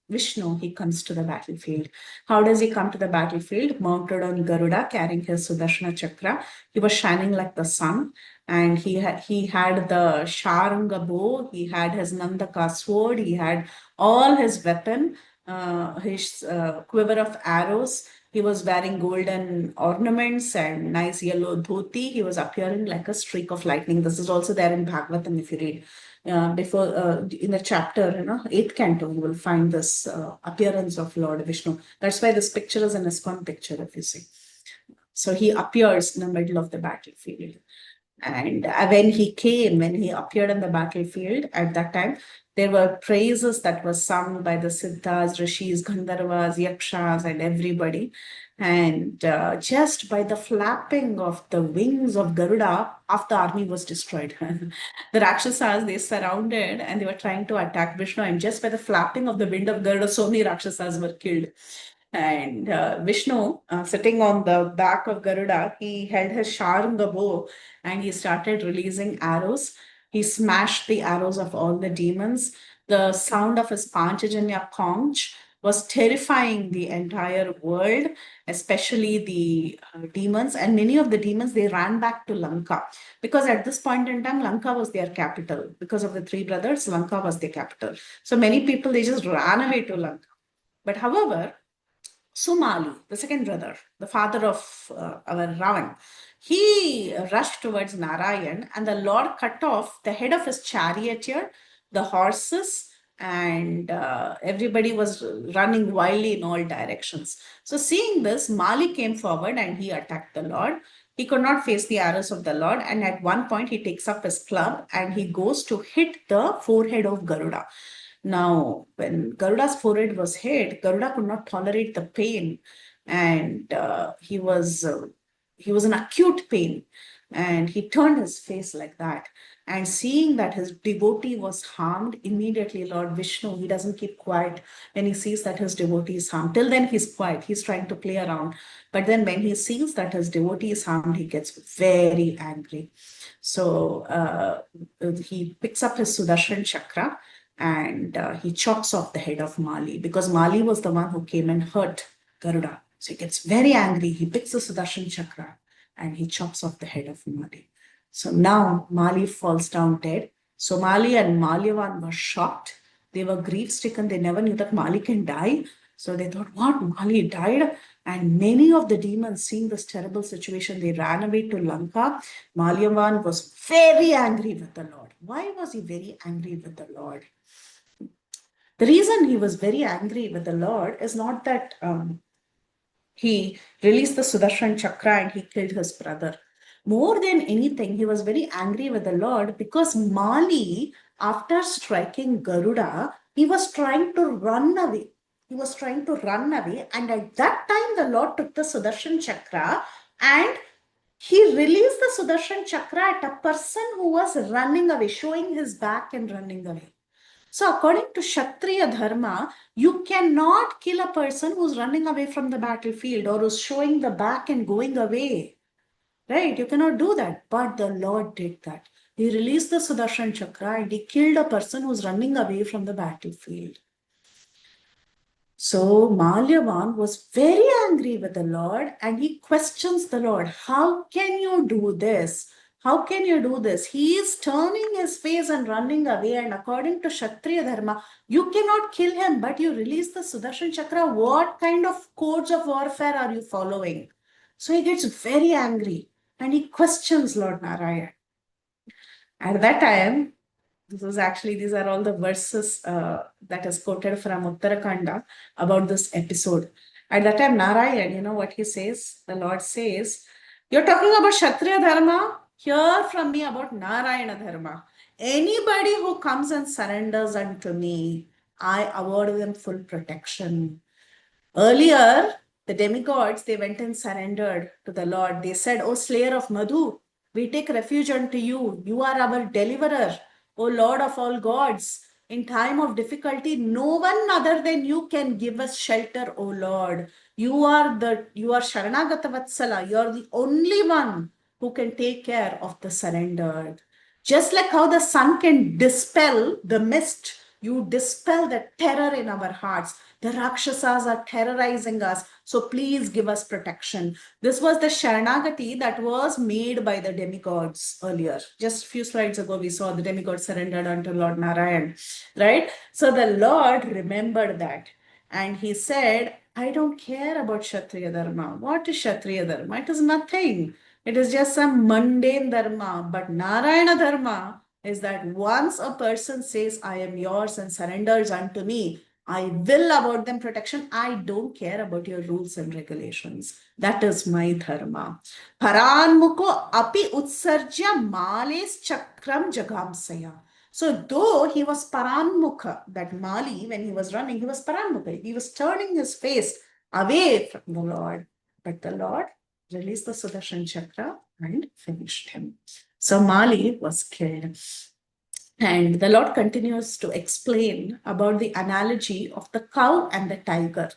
Vishnu, he comes to the battlefield. How does he come to the battlefield? Mounted on Garuda, carrying his Sudarshana Chakra. He was shining like the sun, and he had the Sharanga bow, he had his Nandaka sword, he had all his weapon, his quiver of arrows. He was wearing golden ornaments and nice yellow dhoti. He was appearing like a streak of lightning. This is also there in Bhagavatam if you read in the chapter, 8th canto, you will find this appearance of Lord Vishnu. That's why this picture is an ISKCON picture, if you see. So he appears in the middle of the battlefield. And when he appeared in the battlefield, at that time, there were praises that were sung by the Siddhas, Rishis, Gandharvas, Yakshas, and everybody. And just by the flapping of the wings of Garuda, half the army was destroyed. The Rakshasas, they surrounded and they were trying to attack Vishnu. And just by the flapping of the wind of Garuda, so many Rakshasas were killed. And Vishnu, sitting on the back of Garuda, he held his Sharanga bow and he started releasing arrows. He smashed the arrows of all the demons. The sound of his Panchajanya conch was terrifying the entire world, especially the demons. And many of the demons, they ran back to Lanka because at this point in time, Lanka was their capital. Because of the three brothers, Lanka was their capital. So many people, they just ran away to Lanka. But however, Sumali, the second brother, the father of our Ravan, he rushed towards Narayan, and the Lord cut off the head of his charioteer, the horses, and everybody was running wildly in all directions. So, seeing this, Mali came forward and he attacked the Lord. He could not face the arrows of the Lord, and at one point, he takes up his club and he goes to hit the forehead of Garuda. Now, when Garuda's forehead was hit, Garuda could not tolerate the pain, and he was he was in acute pain, and he turned his face like that. And seeing that his devotee was harmed, immediately Lord Vishnu, he doesn't keep quiet when he sees that his devotee is harmed. Till then, he's quiet, he's trying to play around. But then, when he sees that his devotee is harmed, he gets very angry. So he picks up his Sudarshan chakra and he chops off the head of Mali, because Mali was the one who came and hurt Garuda. So he gets very angry. He picks the Sudarshan chakra and he chops off the head of Mali. So now Mali falls down dead. So Mali and Malyavan were shocked. They were grief stricken. They never knew that Mali can die. So they thought, what? Mali died? And many of the demons, seeing this terrible situation, they ran away to Lanka. Malyavan was very angry with the Lord. Why was he very angry with the Lord? The reason he was very angry with the Lord is not that he released the Sudarshan chakra and he killed his brother. More than anything, he was very angry with the Lord because Mali, after striking Garuda, he was trying to run away. He was trying to run away, and at that time, the Lord took the Sudarshan chakra and he released the Sudarshan chakra at a person who was running away, showing his back and running away. So, according to Kshatriya Dharma, you cannot kill a person who's running away from the battlefield or who's showing the back and going away. Right? You cannot do that. But the Lord did that. He released the Sudarshan Chakra and he killed a person who's running away from the battlefield. So Malyavan was very angry with the Lord and he questions the Lord. How can you do this? How can you do this? He is turning his face and running away. And according to Kshatriya Dharma, you cannot kill him, but you release the Sudarshan Chakra. What kind of codes of warfare are you following? So he gets very angry and he questions Lord Narayan. At that time, these are all the verses that is quoted from Uttara Kanda about this episode. At that time, Narayan, you know what he says? The Lord says, you're talking about Kshatriya Dharma? Hear from me about Narayana Dharma. Anybody who comes and surrenders unto me, I award them full protection. Earlier, the demigods, they went and surrendered to the Lord. They said, O slayer of Madhu, we take refuge unto you. You are our deliverer, O Lord of all gods. In time of difficulty, no one other than you can give us shelter, O Lord. You are Sharanagata Vatsala. You are the only one who can take care of the surrendered. Just like how the sun can dispel the mist, you dispel the terror in our hearts. The Rakshasas are terrorizing us. So please give us protection. This was the Sharanagati that was made by the demigods earlier. Just a few slides ago, we saw the demigods surrendered unto Lord Narayan, right? So the Lord remembered that. And he said, I don't care about Kshatriya Dharma. What is Kshatriya Dharma? It is nothing. It is just some mundane Dharma. But Narayana Dharma is that once a person says, I am yours and surrenders unto me, I will award them protection. I don't care about your rules and regulations. That is my dharma. Paranmuko api utsarja males chakram jagamsaya. So though he was paranmukha, that Mali, when he was running, he was paranmukha. He was turning his face away from the Lord. But the Lord released the Sudarshan chakra and finished him. So Mali was killed. And the Lord continues to explain about the analogy of the cow and the tiger.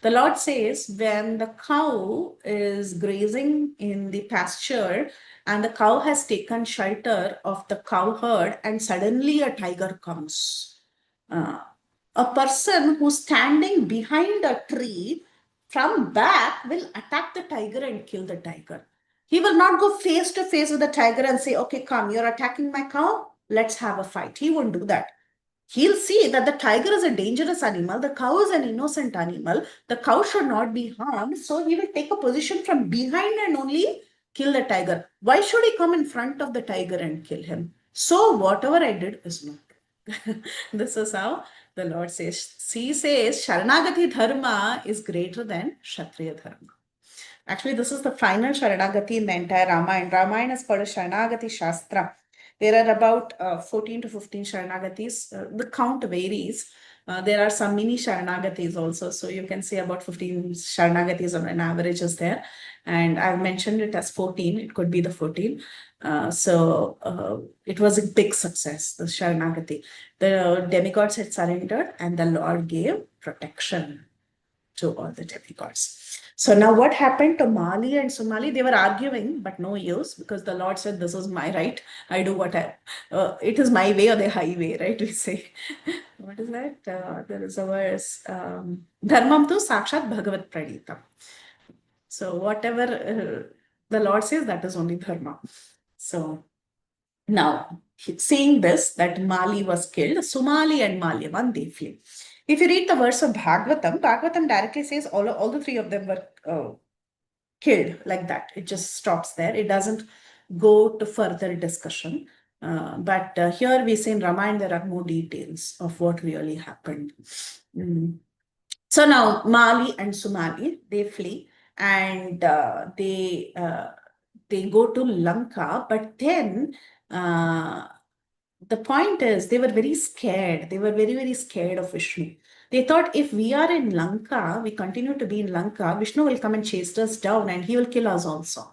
The Lord says, when the cow is grazing in the pasture and the cow has taken shelter of the cow herd, and suddenly a tiger comes. A person who's standing behind a tree from back will attack the tiger and kill the tiger. He will not go face to face with the tiger and say, okay, come, you're attacking my cow. Let's have a fight. He won't do that. He'll see that the tiger is a dangerous animal. The cow is an innocent animal. The cow should not be harmed. So he will take a position from behind and only kill the tiger. Why should he come in front of the tiger and kill him? So whatever I did is not. This is how the Lord says. He says Sharanagati Dharma is greater than Kshatriya Dharma. Actually, this is the final Sharanagati in the entire Ramayana. Ramayana is called a Sharanagati Shastra. There are about 14 to 15 Sharanagatis. The count varies. There are some mini Sharanagatis also. So you can say about 15 Sharanagatis on an average is there. And I've mentioned it as 14. It could be the 14. It was a big success, the Sharanagati. The demigods had surrendered and the Lord gave protection to all the demigods. So now what happened to Mali and Somali? They were arguing, but no use, because the Lord said, this is my right. I do what it is my way or the highway, right? We say. What is that? There is a verse. Dharmam tu sakshat bhagavat pranitam. So whatever the Lord says, that is only dharma. So now, seeing this, that Mali was killed, Sumali and Malyavan, they flee. If you read the verse of Bhagavatam, Bhagavatam directly says all the three of them were killed like that. It just stops there. It doesn't go to further discussion. But here we say in Ramayana, there are more details of what really happened. So now Mali and Sumali, they flee and they go to Lanka, but then the point is they were very scared. They were very, very scared of Vishnu. They thought if we are in Lanka, we continue to be in Lanka, Vishnu will come and chase us down and he will kill us also.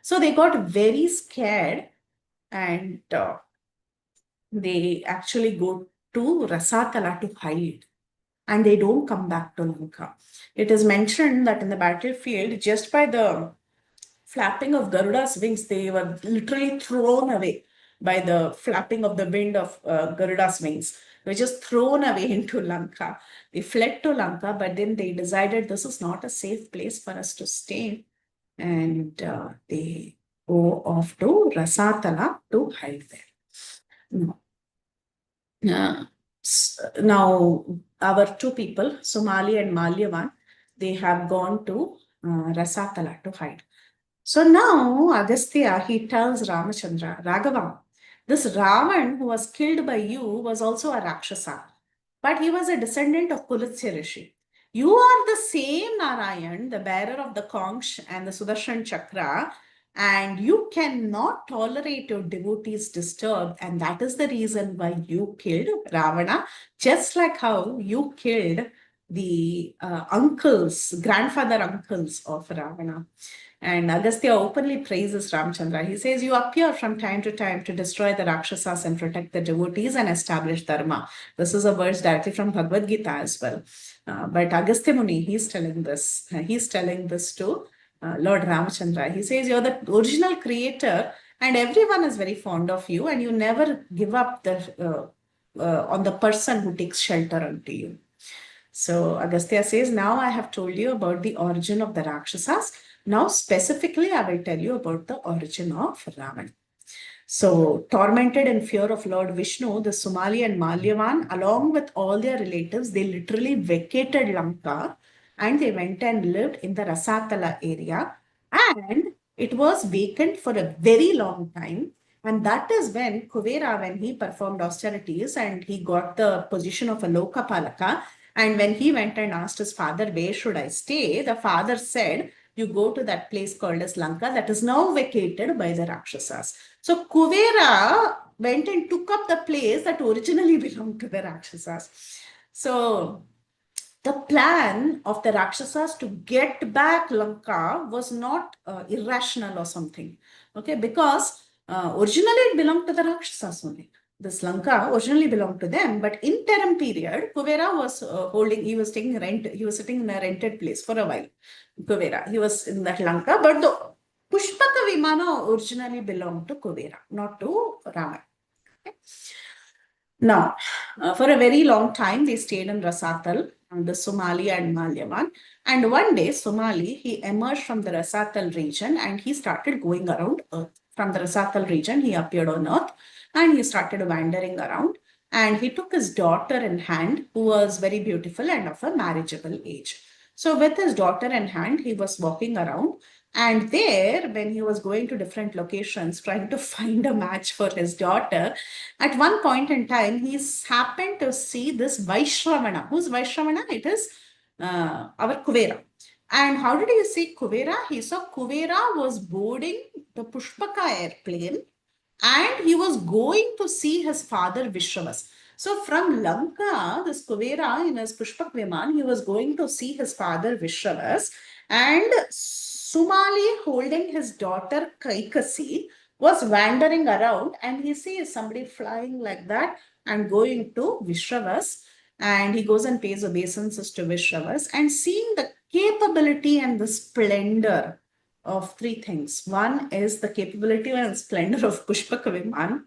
So they got very scared and they actually go to Rasatala to hide and they don't come back to Lanka. It is mentioned that in the battlefield, just by the flapping of Garuda's wings, they were literally thrown away by the flapping of the wind of Garuda's wings. They were just thrown away into Lanka. They fled to Lanka, but then they decided this is not a safe place for us to stay. And they go off to Rasatala to hide there. Now, our two people, Somali and Malyavan, they have gone to Rasatala to hide. So now Agastya, he tells Ramachandra, Raghava, this Ravan who was killed by you was also a Rakshasa, but he was a descendant of Pulitsya Rishi. You are the same Narayan, the bearer of the conch and the Sudarshan Chakra, and you cannot tolerate your devotees disturbed, and that is the reason why you killed Ravana, just like how you killed the grandfather uncles of Ravana. And Agastya openly praises Ramchandra. He says, you appear from time to time to destroy the Rakshasas and protect the devotees and establish Dharma. This is a verse directly from Bhagavad Gita as well. But Agastya Muni, he's telling this. He's telling this to Lord Ramchandra. He says, you're the original creator and everyone is very fond of you and you never give up on the person who takes shelter unto you. So Agastya says, now I have told you about the origin of the Rakshasas. Now, specifically, I will tell you about the origin of Ravan. So, tormented in fear of Lord Vishnu, the Somali and Malyavan, along with all their relatives, they literally vacated Lanka and they went and lived in the Rasatala area. And it was vacant for a very long time. And that is when Kuvera, when he performed austerities and he got the position of a Lokapalaka, and when he went and asked his father, where should I stay? The father said, you go to that place called as Lanka that is now vacated by the Rakshasas. So Kuvera went and took up the place that originally belonged to the Rakshasas. So the plan of the Rakshasas to get back Lanka was not irrational or something. Okay, because originally it belonged to the Rakshasas only. This Lanka originally belonged to them, but interim period, Kuvera was he was taking rent, he was sitting in a rented place for a while. Kuvera, he was in that Lanka, but the Pushpaka Vimana originally belonged to Kuvera, not to Rama. Okay. Now, for a very long time, they stayed in Rasatal, the Somali and Malyavan. And one day, Somali, he emerged from the Rasatal region and he started going around Earth. From the Rasatal region, he appeared on Earth and he started wandering around. And he took his daughter in hand, who was very beautiful and of a marriageable age. So, with his daughter in hand, he was walking around. And there, when he was going to different locations trying to find a match for his daughter, at one point in time, he's happened to see this Vaishravana. Who's Vaishravana? It is our Kuvera. And how did he see Kuvera? He saw Kuvera was boarding the Pushpaka airplane and he was going to see his father Vishravas. So from Lanka, this Kuvera in his Pushpak Viman, he was going to see his father Vishravas, and Sumali holding his daughter Kaikasi was wandering around, and he sees somebody flying like that and going to Vishravas, and he goes and pays obeisances to Vishravas, and seeing the capability and the splendor of three things. One is the capability and splendor of Pushpaka Viman.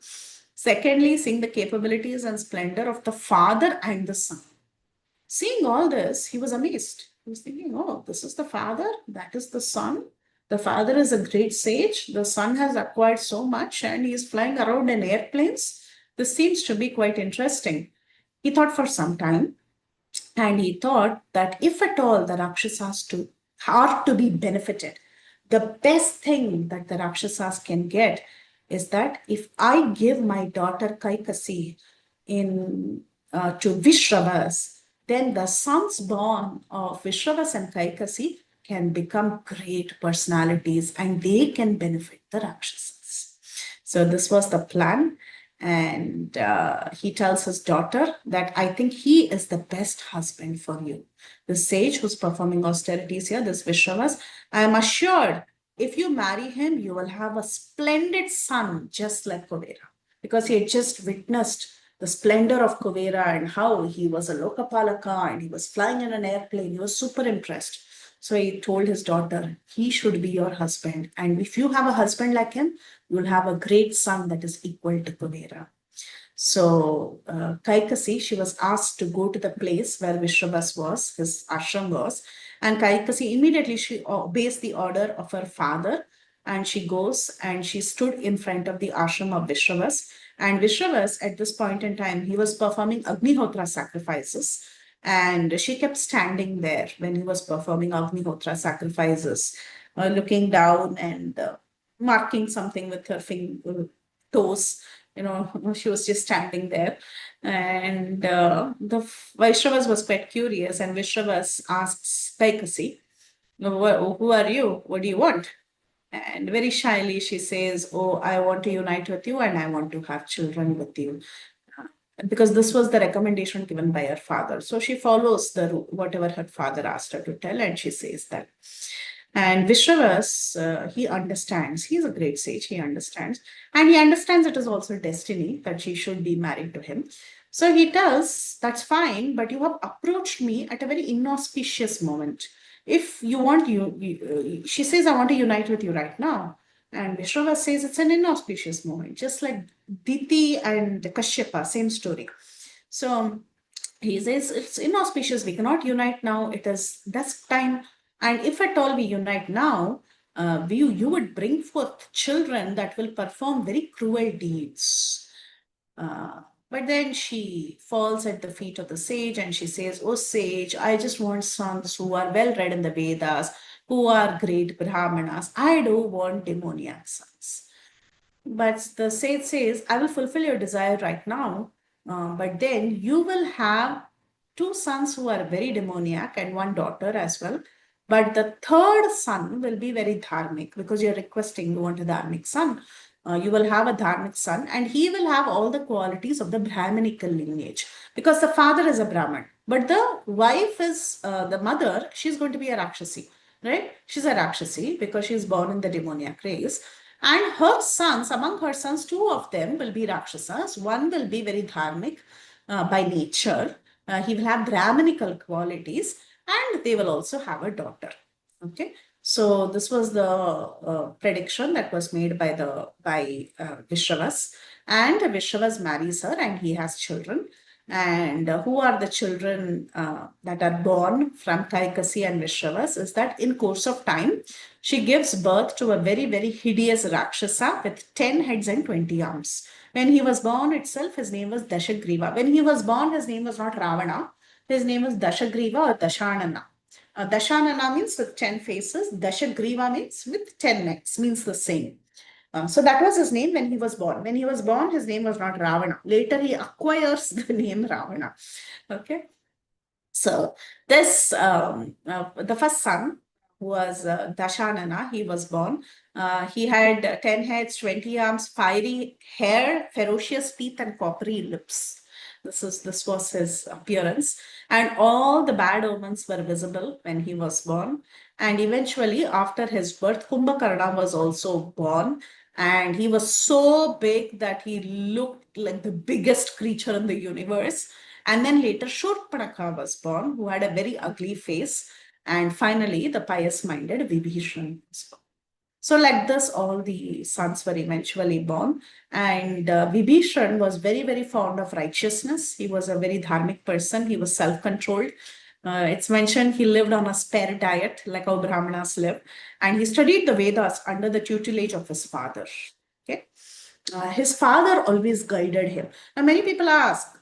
Secondly, seeing the capabilities and splendor of the father and the son. Seeing all this, he was amazed. He was thinking, oh, this is the father, that is the son. The father is a great sage. The son has acquired so much and he is flying around in airplanes. This seems to be quite interesting. He thought for some time, and he thought that if at all the Rakshasas are to be benefited, the best thing that the Rakshasas can get is that if I give my daughter Kaikasi to Vishravas, then the sons born of Vishravas and Kaikasi can become great personalities and they can benefit the Rakshasas. So this was the plan. And he tells his daughter that I think he is the best husband for you. The sage who's performing austerities here, this Vishravas, I am assured if you marry him, you will have a splendid son just like Kuvera. Because he had just witnessed the splendor of Kuvera and how he was a Lokapalaka and he was flying in an airplane. He was super impressed. So he told his daughter, he should be your husband. And if you have a husband like him, you will have a great son that is equal to Kuvera. So Kaikasi, she was asked to go to the place where Vishravas was, his ashram was. And Kaikasi, immediately she obeys the order of her father. And she goes and she stood in front of the ashram of Vishravas. And Vishravas, at this point in time, he was performing Agnihotra sacrifices. And she kept standing there when he was performing Agnihotra sacrifices, looking down and marking something with her toes. She was just standing there. And the Vaishravas was quite curious, and Vaishravas asks Kaikasi, who are you? What do you want? And very shyly she says, oh, I want to unite with you and I want to have children with you. Because this was the recommendation given by her father. So she follows whatever her father asked her to tell, and she says that. And Vishravas, he understands. He's a great sage. He understands. And he understands it is also destiny that she should be married to him. So he tells, that's fine, but you have approached me at a very inauspicious moment. If you want, she says, I want to unite with you right now. And Vishravas says it's an inauspicious moment, just like Diti and Kashyapa, same story. So he says it's inauspicious, we cannot unite now, it is dusk time. And if at all we unite now, you would bring forth children that will perform very cruel deeds. But then she falls at the feet of the sage and she says, oh sage, I just want sons who are well read in the Vedas, who are great Brahmanas. I don't want demoniac sons. But the sage says, I will fulfill your desire right now, but then you will have two sons who are very demoniac and one daughter as well. But the third son will be very dharmic because you're requesting you want a dharmic son. You will have a dharmic son and he will have all the qualities of the Brahminical lineage because the father is a Brahmin. But the wife is the mother, she's going to be a Rakshasi, right? She's a Rakshasi because she's born in the demoniac race. And her sons, among her sons, two of them will be Rakshasas. One will be very dharmic by nature. He will have Brahminical qualities and they will also have a daughter. Okay. So this was the prediction that was made by Vishravas. And Vishravas marries her and he has children. And who are the children that are born from Kaikasi and Vishravas is that in course of time, she gives birth to a very, very hideous Rakshasa with 10 heads and 20 arms. When he was born itself, his name was Dashagriva. When he was born, his name was not Ravana. His name was Dashagriva or Dashanana. Dashanana means with 10 faces. Dashagriva means with 10 necks, means the same. So that was his name when he was born. When he was born, his name was not Ravana. Later, he acquires the name Ravana. Okay. So this, the first son was Dashanana, he was born. He had 10 heads, 20 arms, fiery hair, ferocious teeth, and coppery lips. This was his appearance, and all the bad omens were visible when he was born. And eventually, after his birth, Kumbhakarna was also born, and he was so big that he looked like the biggest creature in the universe. And then later, Shurpanakha was born, who had a very ugly face. And finally, the pious-minded Vibhishan was born. So, like this, all the sons were eventually born. And Vibhishan was very, very fond of righteousness. He was a very dharmic person. He was self-controlled. It's mentioned he lived on a spare diet, like how Brahmanas live. And he studied the Vedas under the tutelage of his father. Okay. His father always guided him. Now, many people ask,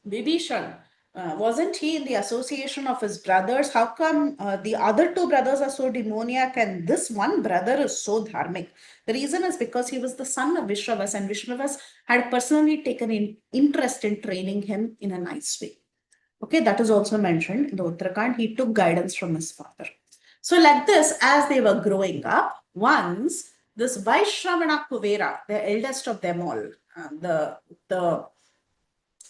Vibhishan, wasn't he in the association of his brothers? How come the other two brothers are so demoniac and this one brother is so dharmic? The reason is because he was the son of Vishravas, and Vishravas had personally taken interest in training him in a nice way. Okay, that is also mentioned in the Uttarakhand. He took guidance from his father. So, like this, as they were growing up, once this Vaishravana Kuvera, the eldest of them all, the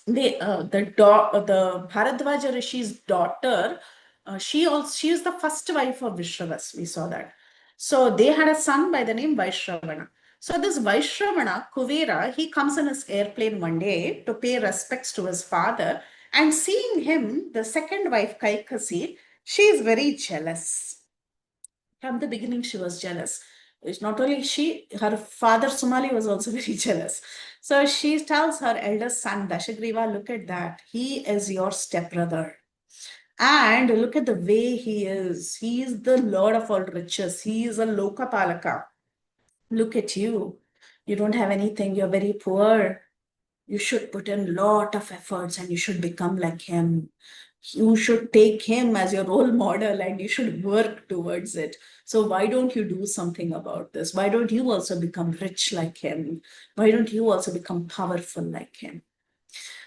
the Bharadwaja Rishi's daughter, she is the first wife of Vishravas. We saw that. So they had a son by the name Vaishravana. So this Vaishravana, Kuvera, he comes in his airplane one day to pay respects to his father, and seeing him, the second wife Kaikasi, she is very jealous. From the beginning, she was jealous. It's not only she, her father Sumali was also very jealous. So she tells her eldest son, Dashagriva, look at that. He is your stepbrother. And look at the way he is. He is the Lord of all riches. He is a Lokapalaka. Look at you. You don't have anything. You're very poor. You should put in a lot of efforts and you should become like him. You should take him as your role model and you should work towards it. So why don't you do something about this? Why don't you also become rich like him? Why don't you also become powerful like him?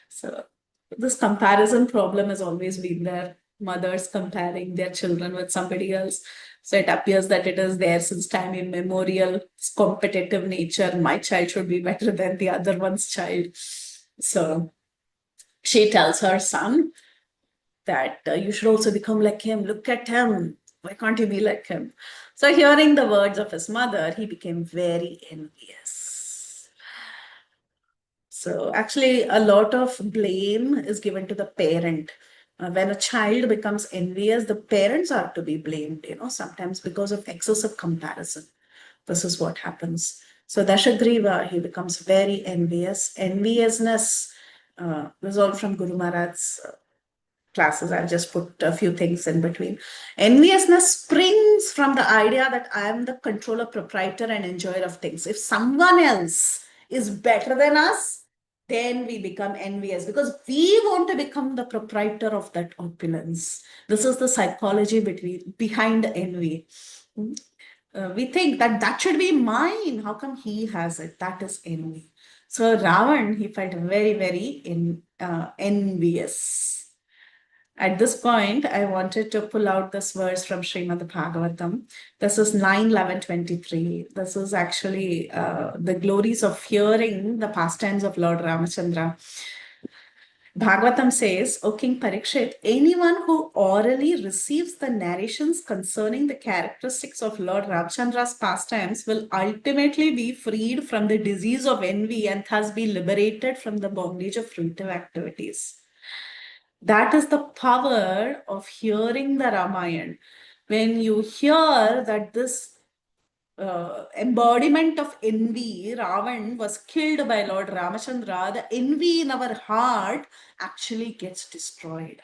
So this comparison problem has always been there. Mothers comparing their children with somebody else. So it appears that it is there since time immemorial. It's competitive nature. My child should be better than the other one's child. So she tells her son that you should also become like him. Look at him. Why can't you be like him? So, hearing the words of his mother, he became very envious. So, actually, a lot of blame is given to the parent. When a child becomes envious, the parents are to be blamed, sometimes because of excessive comparison. This is what happens. So, Dashagriva, he becomes very envious. Enviousness was all from Guru Maharaj's classes. I've just put a few things in between. Enviousness springs from the idea that I am the controller, proprietor, and enjoyer of things. If someone else is better than us, then we become envious because we want to become the proprietor of that opulence. This is the psychology behind envy. We think that that should be mine. How come he has it? That is envy. So Ravan, he felt very, very envious. At this point, I wanted to pull out this verse from Srimad Bhagavatam. This is 9:11:23. This is actually the glories of hearing the pastimes of Lord Ramachandra. Bhagavatam says, O King Parikshit, anyone who orally receives the narrations concerning the characteristics of Lord Ramachandra's pastimes will ultimately be freed from the disease of envy and thus be liberated from the bondage of fruitive activities. That is the power of hearing the Ramayana. When you hear that this embodiment of envy, Ravan, was killed by Lord Ramachandra, the envy in our heart actually gets destroyed.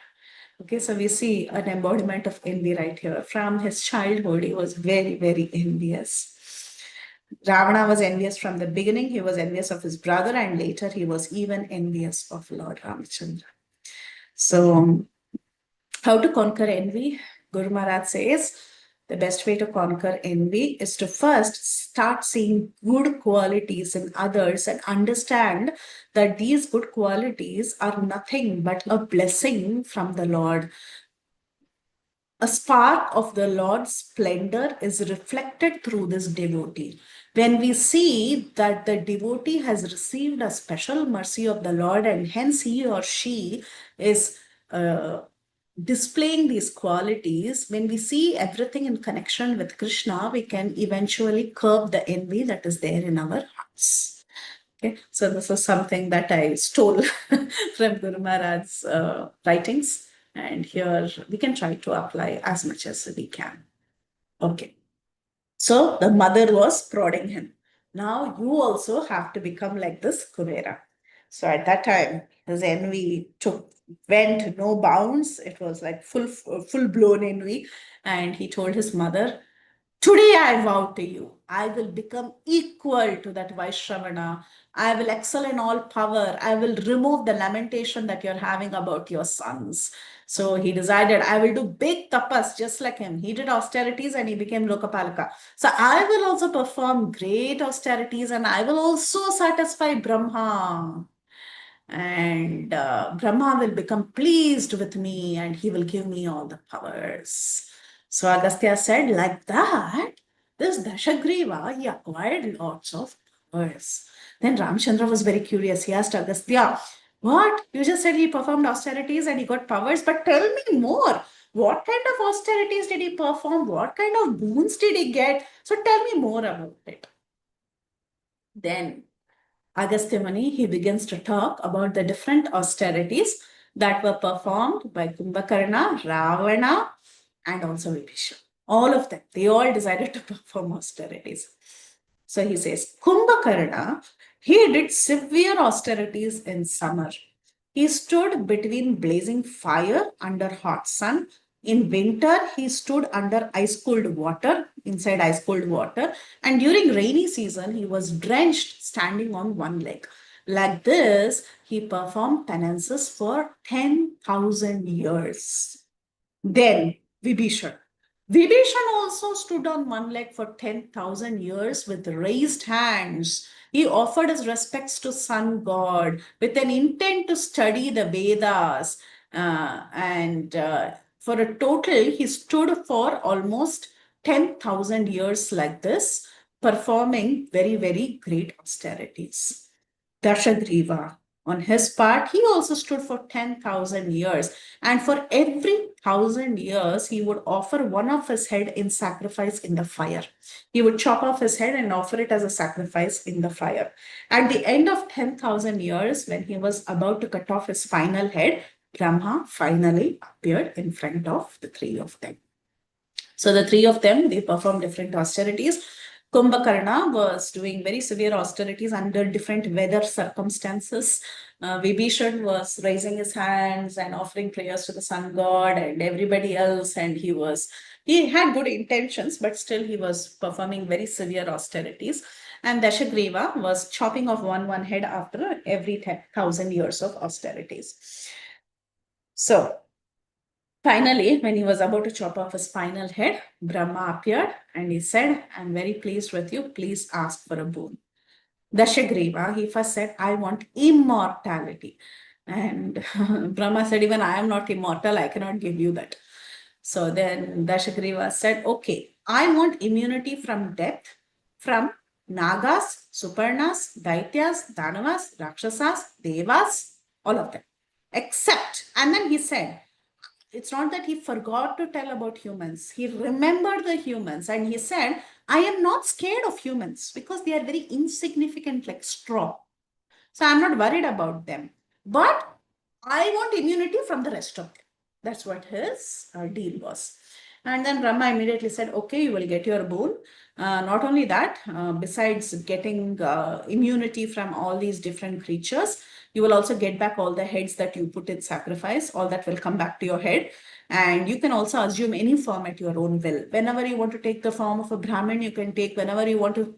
Okay, so we see an embodiment of envy right here. From his childhood, he was very, very envious. Ravana was envious from the beginning. He was envious of his brother, and later he was even envious of Lord Ramachandra. So, how to conquer envy? Guru Maharaj says the best way to conquer envy is to first start seeing good qualities in others and understand that these good qualities are nothing but a blessing from the Lord. A spark of the Lord's splendor is reflected through this devotee. When we see that the devotee has received a special mercy of the Lord and hence he or she is displaying these qualities, when we see everything in connection with Krishna, we can eventually curb the envy that is there in our hearts. Okay, so this is something that I stole from Guru Maharaj's writings, and here we can try to apply as much as we can. Okay, so the mother was prodding him. Now you also have to become like this Kurera. So at that time, his envy went no bounds. It was like full blown envy, and he told his mother, "Today I vow to you, I will become equal to that Vaishravana. I will excel in all power. I will remove the lamentation that you're having about your sons." So he decided, I will do big tapas just like him. He did austerities and he became Lokapalaka. So I will also perform great austerities and I will also satisfy Brahma. And Brahma will become pleased with me and he will give me all the powers. So Agastya said, like that, this Dashagriva, he acquired lots of powers. Then Ramchandra was very curious. He asked Agastya, what? You just said he performed austerities and he got powers, but tell me more. What kind of austerities did he perform? What kind of boons did he get? So tell me more about it. Then Agastya Muni, he begins to talk about the different austerities that were performed by Kumbhakarna, Ravana, and also Vibhisha. All of them, they all decided to perform austerities. So he says, Kumbhakarna, he did severe austerities in summer. He stood between blazing fire under hot sun. In winter, he stood under ice cold water, inside ice cold water. And during rainy season, he was drenched standing on one leg. Like this, he performed penances for 10,000 years. Then Vibhishan. Vibhishan also stood on one leg for 10,000 years with raised hands. He offered his respects to sun god with an intent to study the Vedas. And for a total, he stood for almost 10,000 years like this, performing very, very great austerities. Dashagriva, on his part, he also stood for 10,000 years. And for every 1,000 years, he would offer one of his head in sacrifice in the fire. He would chop off his head and offer it as a sacrifice in the fire. At the end of 10,000 years, when he was about to cut off his final head, Brahma finally appeared in front of the three of them. So the three of them, they performed different austerities. Kumbhakarna was doing very severe austerities under different weather circumstances. Vibhishan was raising his hands and offering prayers to the sun god and everybody else, and he had good intentions, but still he was performing very severe austerities. And Dashagriva was chopping off one head after every 10,000 years of austerities. So finally, when he was about to chop off his final head, Brahma appeared and he said, I'm very pleased with you. Please ask for a boon. Dashagriva, he first said, I want immortality. And Brahma said, even I am not immortal, I cannot give you that. So then Dashagriva said, okay, I want immunity from death, from Nagas, Suparnas, Daityas, Danavas, Rakshasas, Devas, all of them. Except, and then he said, it's not that he forgot to tell about humans. He remembered the humans and he said, I am not scared of humans because they are very insignificant like straw. So I'm not worried about them. But I want immunity from the rest of them. That's what his deal was. And then Brahma immediately said, okay, you will get your boon. Not only that, besides getting immunity from all these different creatures, you will also get back all the heads that you put in sacrifice. All that will come back to your head. And you can also assume any form at your own will. Whenever you want to take the form of a Brahmin, you can take. Whenever you want to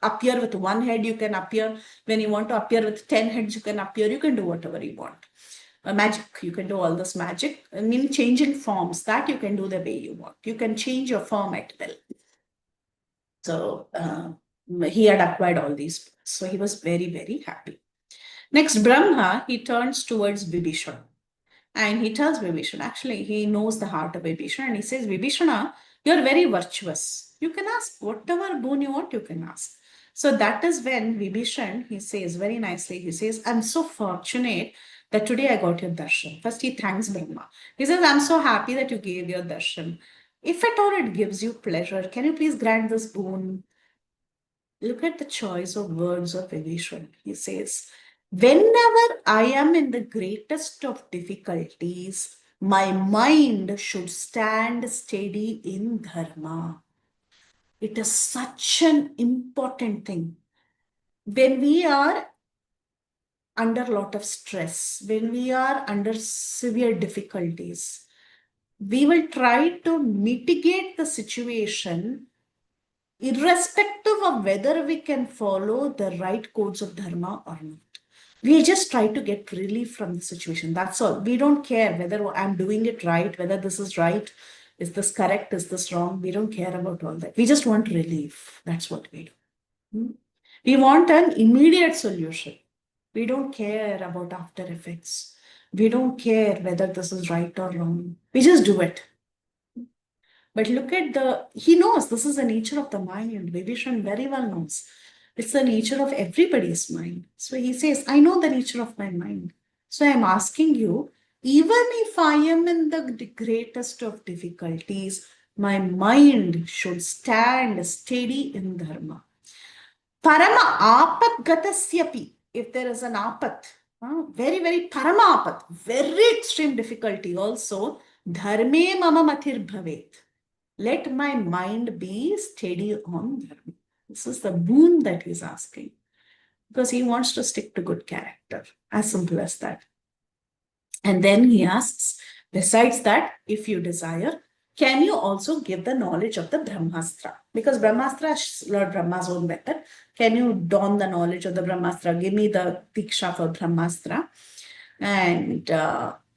appear with one head, you can appear. When you want to appear with 10 heads, you can appear. You can do whatever you want. Magic, you can do all this magic. I mean, changing forms, that you can do the way you want. You can change your form at will. So he had acquired all these. So he was very, very happy. Next, Brahma, he turns towards Vibhishan. And he tells Vibhishan, actually, he knows the heart of Vibhishan. And he says, Vibhishana, you're very virtuous. You can ask whatever boon you want, you can ask. So that is when Vibhishan, he says very nicely, he says, I'm so fortunate that today I got your darshan. First, he thanks Brahma. He says, I'm so happy that you gave your darshan. If at all it gives you pleasure, can you please grant this boon? Look at the choice of words of Vibhishan. He says, whenever I am in the greatest of difficulties, my mind should stand steady in dharma. It is such an important thing. When we are under a lot of stress, when we are under severe difficulties, we will try to mitigate the situation irrespective of whether we can follow the right codes of dharma or not. We just try to get relief from the situation. That's all. We don't care whether I'm doing it right, whether this is right, is this correct, is this wrong. We don't care about all that. We just want relief. That's what we do. Hmm? We want an immediate solution. We don't care about after effects. We don't care whether this is right or wrong. We just do it. But look at he knows this is the nature of the mind. Vibhishan very well knows. It's the nature of everybody's mind. So he says, I know the nature of my mind. So I'm asking you, even if I am in the greatest of difficulties, my mind should stand steady in dharma. Parama apat gatasyapi. If there is an apat, very, very parama apat, very extreme difficulty also, dharme mama mathir bhavet. Let my mind be steady on dharma. This is the boon that he's asking. Because he wants to stick to good character. As simple as that. And then he asks, besides that, if you desire, can you also give the knowledge of the Brahmastra? Because Brahmastra is Lord Brahma's own method. Can you don the knowledge of the Brahmastra? Give me the Diksha for Brahmastra. And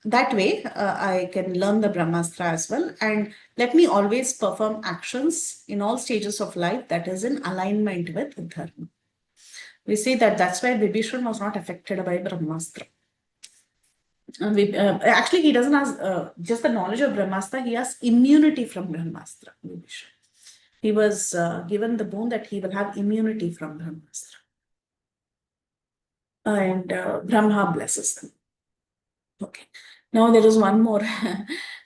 that way, I can learn the Brahmastra as well. And let me always perform actions in all stages of life that is in alignment with Dharma. We see that that's why Vibhishan was not affected by Brahmastra. Actually, he doesn't have just the knowledge of Brahmastra, he has immunity from Brahmastra. He was given the boon that he will have immunity from Brahmastra. And Brahma blesses him. Okay. Now there is one more.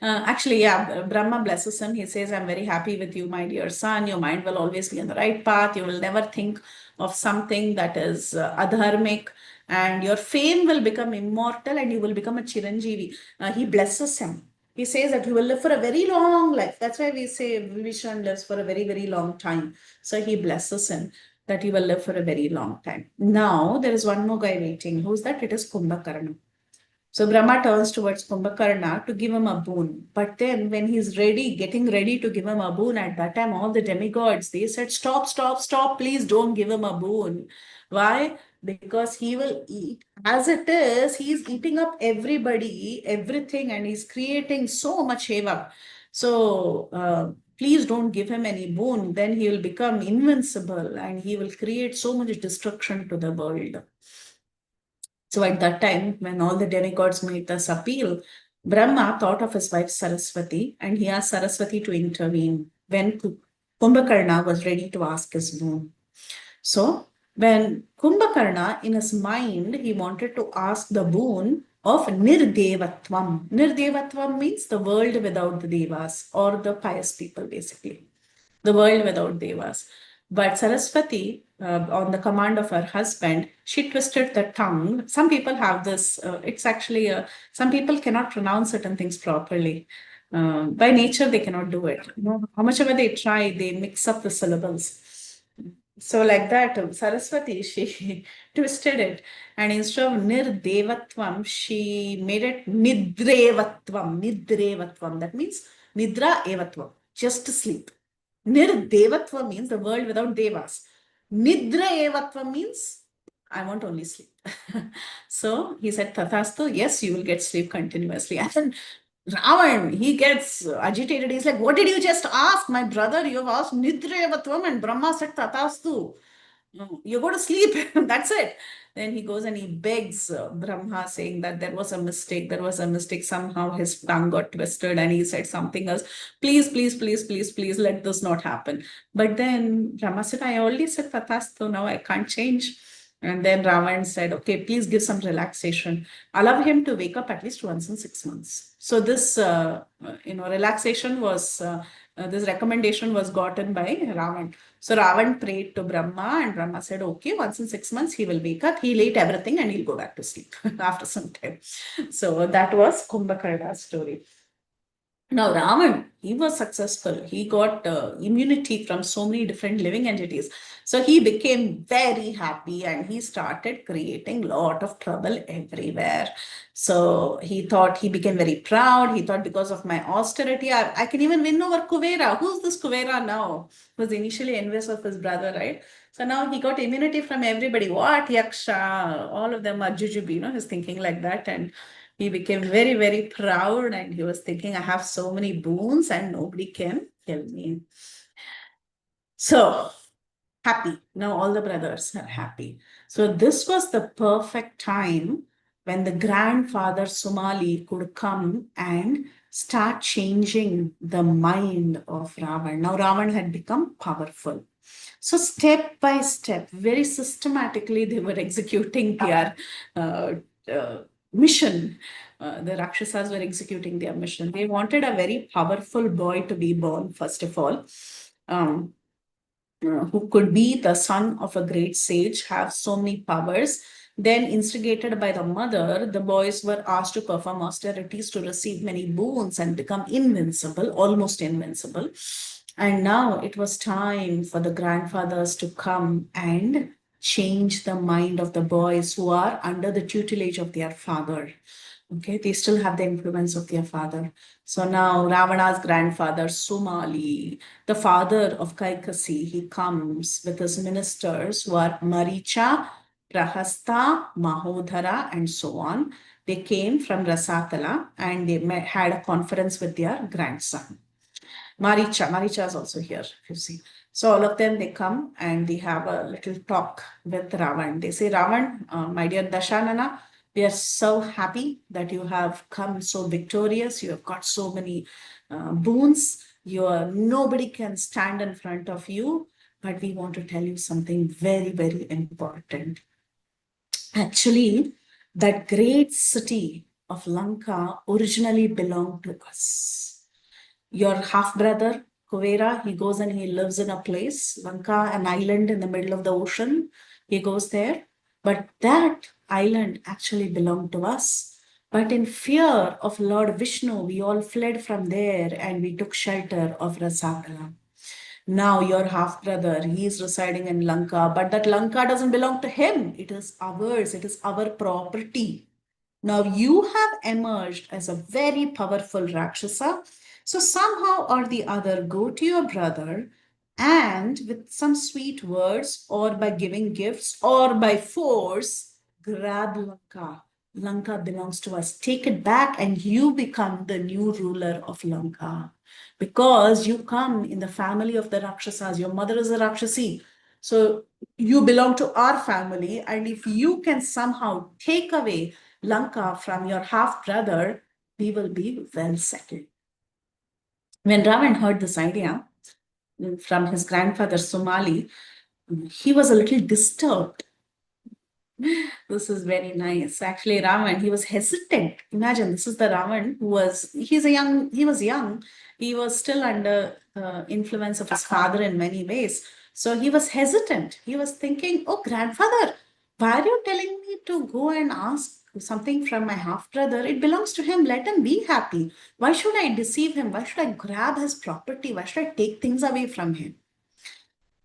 Actually, yeah, Brahma blesses him. He says, I'm very happy with you, my dear son. Your mind will always be on the right path. You will never think of something that is adharmic, and your fame will become immortal and you will become a Chiranjeevi. He blesses him. He says that he will live for a very long life. That's why we say Vibhishan lives for a very, very long time. So he blesses him that he will live for a very long time. Now there is one more guy waiting. Who's that? It is Kumbhakarna. So Brahma turns towards Kumbhakarna to give him a boon. But then when he's ready, getting ready to give him a boon, at that time all the demigods, they said, stop, stop, stop, please don't give him a boon. Why? Because he will eat. As it is, he's eating up everybody, everything, and he's creating so much havoc. So please don't give him any boon. Then he will become invincible and he will create so much destruction to the world. So at that time, when all the demigods made this appeal, Brahma thought of his wife Saraswati and he asked Saraswati to intervene when Kumbhakarna was ready to ask his boon. So when Kumbhakarna, in his mind, he wanted to ask the boon of Nirdevatvam. Nirdevatvam means the world without the devas or the pious people, basically. The world without devas. But Saraswati, on the command of her husband, she twisted the tongue. Some people have this, it's actually, some people cannot pronounce certain things properly. By nature, they cannot do it. You know, how much ever they try, they mix up the syllables. So like that, Saraswati, she twisted it. And instead of nirdevatvam, she made it nidrevatvam. Nidrevatvam. That means nidra evatvam. Just to sleep. Nirdevatva means the world without devas. Nidra evatva means I want only sleep. So he said, Tathastu, yes, you will get sleep continuously. And then Ravan, he gets agitated. He's like, what did you just ask? My brother, you have asked Nidra evatvam, and Brahma said Tathastu. No, you go to sleep. That's it. Then he goes and he begs Brahma, saying that there was a mistake. There was a mistake. Somehow his tongue got twisted and he said something else. Please, please, please, please, please, let this not happen. But then Brahma said, I already said Tathastu. Now I can't change. And then Ravan said, okay, please give some relaxation. Allow him to wake up at least once in 6 months. So this, relaxation was, this recommendation was gotten by Ravan. So Ravan prayed to Brahma, and Brahma said, okay, once in 6 months he will wake up, he'll eat everything and he'll go back to sleep after some time. So that was Kumbhakarna's story. Now, Ravan, he was successful. He got immunity from so many different living entities. So he became very happy and he started creating a lot of trouble everywhere. So he thought, he became very proud. He thought, because of my austerity, I can even win over Kuvera. Who's this Kuvera now? Who was initially envious of his brother, right? So now he got immunity from everybody. What? Yaksha? All of them are Jujubi, he's thinking like that. And he became very, very proud and he was thinking, I have so many boons and nobody can kill me. So happy. Now all the brothers are happy. So this was the perfect time when the grandfather Sumali could come and start changing the mind of Ravan. Now Ravan had become powerful. So step by step, very systematically, they were executing their uh, uh, mission. The Rakshasas were executing their mission. They wanted a very powerful boy to be born, first of all, um, who could be the son of a great sage, have so many powers. Then, instigated by the mother, the boys were asked to perform austerities to receive many boons and become invincible, almost invincible. And now it was time for the grandfathers to come and change the mind of the boys who are under the tutelage of their father. Okay, they still have the influence of their father. So now Ravana's grandfather, Sumali, the father of Kaikasi, he comes with his ministers who are Maricha, Prahasta, Mahodhara, and so on. They came from Rasatala and they had a conference with their grandson. Maricha is also here, if you see. So all of them, they come and they have a little talk with Ravan. They say, Ravan, my dear Dashanana, we are so happy that you have come so victorious. You have got so many boons. Nobody can stand in front of you. But we want to tell you something very, very important. Actually, that great city of Lanka originally belonged to us. Your half brother, Kuvera, he goes and he lives in a place, Lanka, an island in the middle of the ocean. He goes there. But that island actually belonged to us. But in fear of Lord Vishnu, we all fled from there and we took shelter of Rasakala. Now your half brother, he is residing in Lanka, but that Lanka doesn't belong to him. It is ours, it is our property. Now you have emerged as a very powerful Rakshasa. So somehow or the other, go to your brother and with some sweet words or by giving gifts or by force, grab Lanka. Lanka belongs to us. Take it back and you become the new ruler of Lanka. Because you come in the family of the Rakshasas. Your mother is a Rakshasi. So you belong to our family. And if you can somehow take away Lanka from your half brother, we will be well settled. When Ravan heard this idea from his grandfather Somali, he was a little disturbed. This is very nice. Actually, Ravan, he was hesitant. Imagine this is the Ravan who was, he was young. He was still under influence of his father in many ways. So he was hesitant. He was thinking, oh, grandfather, why are you telling me to go and ask something from my half brother? It belongs to him. Let him be happy. Why should I deceive him? Why should I grab his property? Why should I take things away from him?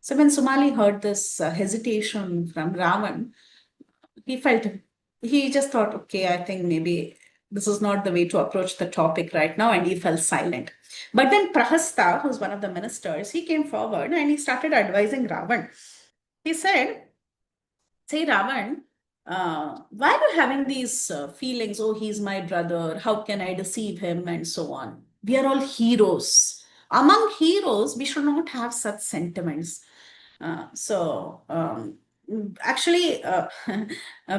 So when Somali heard this hesitation from Ravan, he felt, he just thought, okay, I think maybe this is not the way to approach the topic right now, and he fell silent. But then Prahasta, who's one of the ministers, he came forward and he started advising Ravan. He said, say, Ravan, why are you having these feelings? Oh, he's my brother. How can I deceive him? And so on. We are all heroes. Among heroes, we should not have such sentiments. Actually,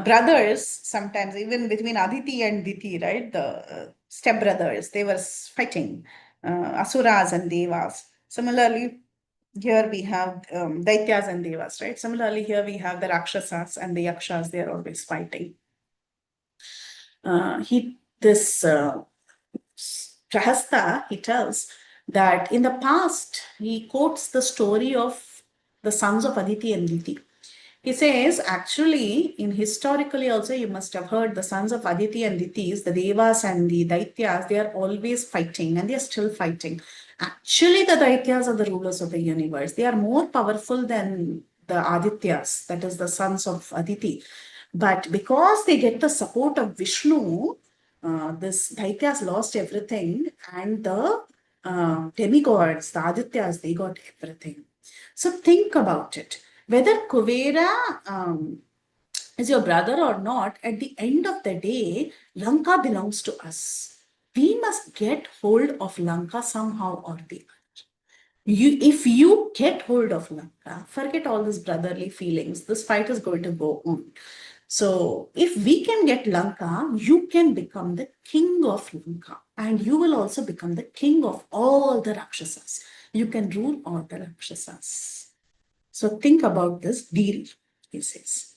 brothers sometimes, even between Aditi and Diti, right? The step brothers, they were fighting, Asuras and Devas. Similarly, here we have Daityas and Devas, right? Similarly, here we have the Rakshasas and the Yakshas, they are always fighting. This Prahasta, he tells that in the past, he quotes the story of the sons of Aditi and Diti. He says, actually, in historically also, you must have heard the sons of Aditi and Ditis, the Devas and the Daityas, they are always fighting and they are still fighting. Actually, the Daityas are the rulers of the universe. They are more powerful than the Adityas, that is the sons of Aditi. But because they get the support of Vishnu, this Daityas lost everything, and the demigods, the Adityas, they got everything. So think about it. Whether Kuvera is your brother or not, at the end of the day, Lanka belongs to us. We must get hold of Lanka somehow or the other. If you get hold of Lanka, forget all these brotherly feelings. This fight is going to go on. So, if we can get Lanka, you can become the king of Lanka, and you will also become the king of all the Rakshasas. You can rule all the Rakshasas. So, think about this deal, he says.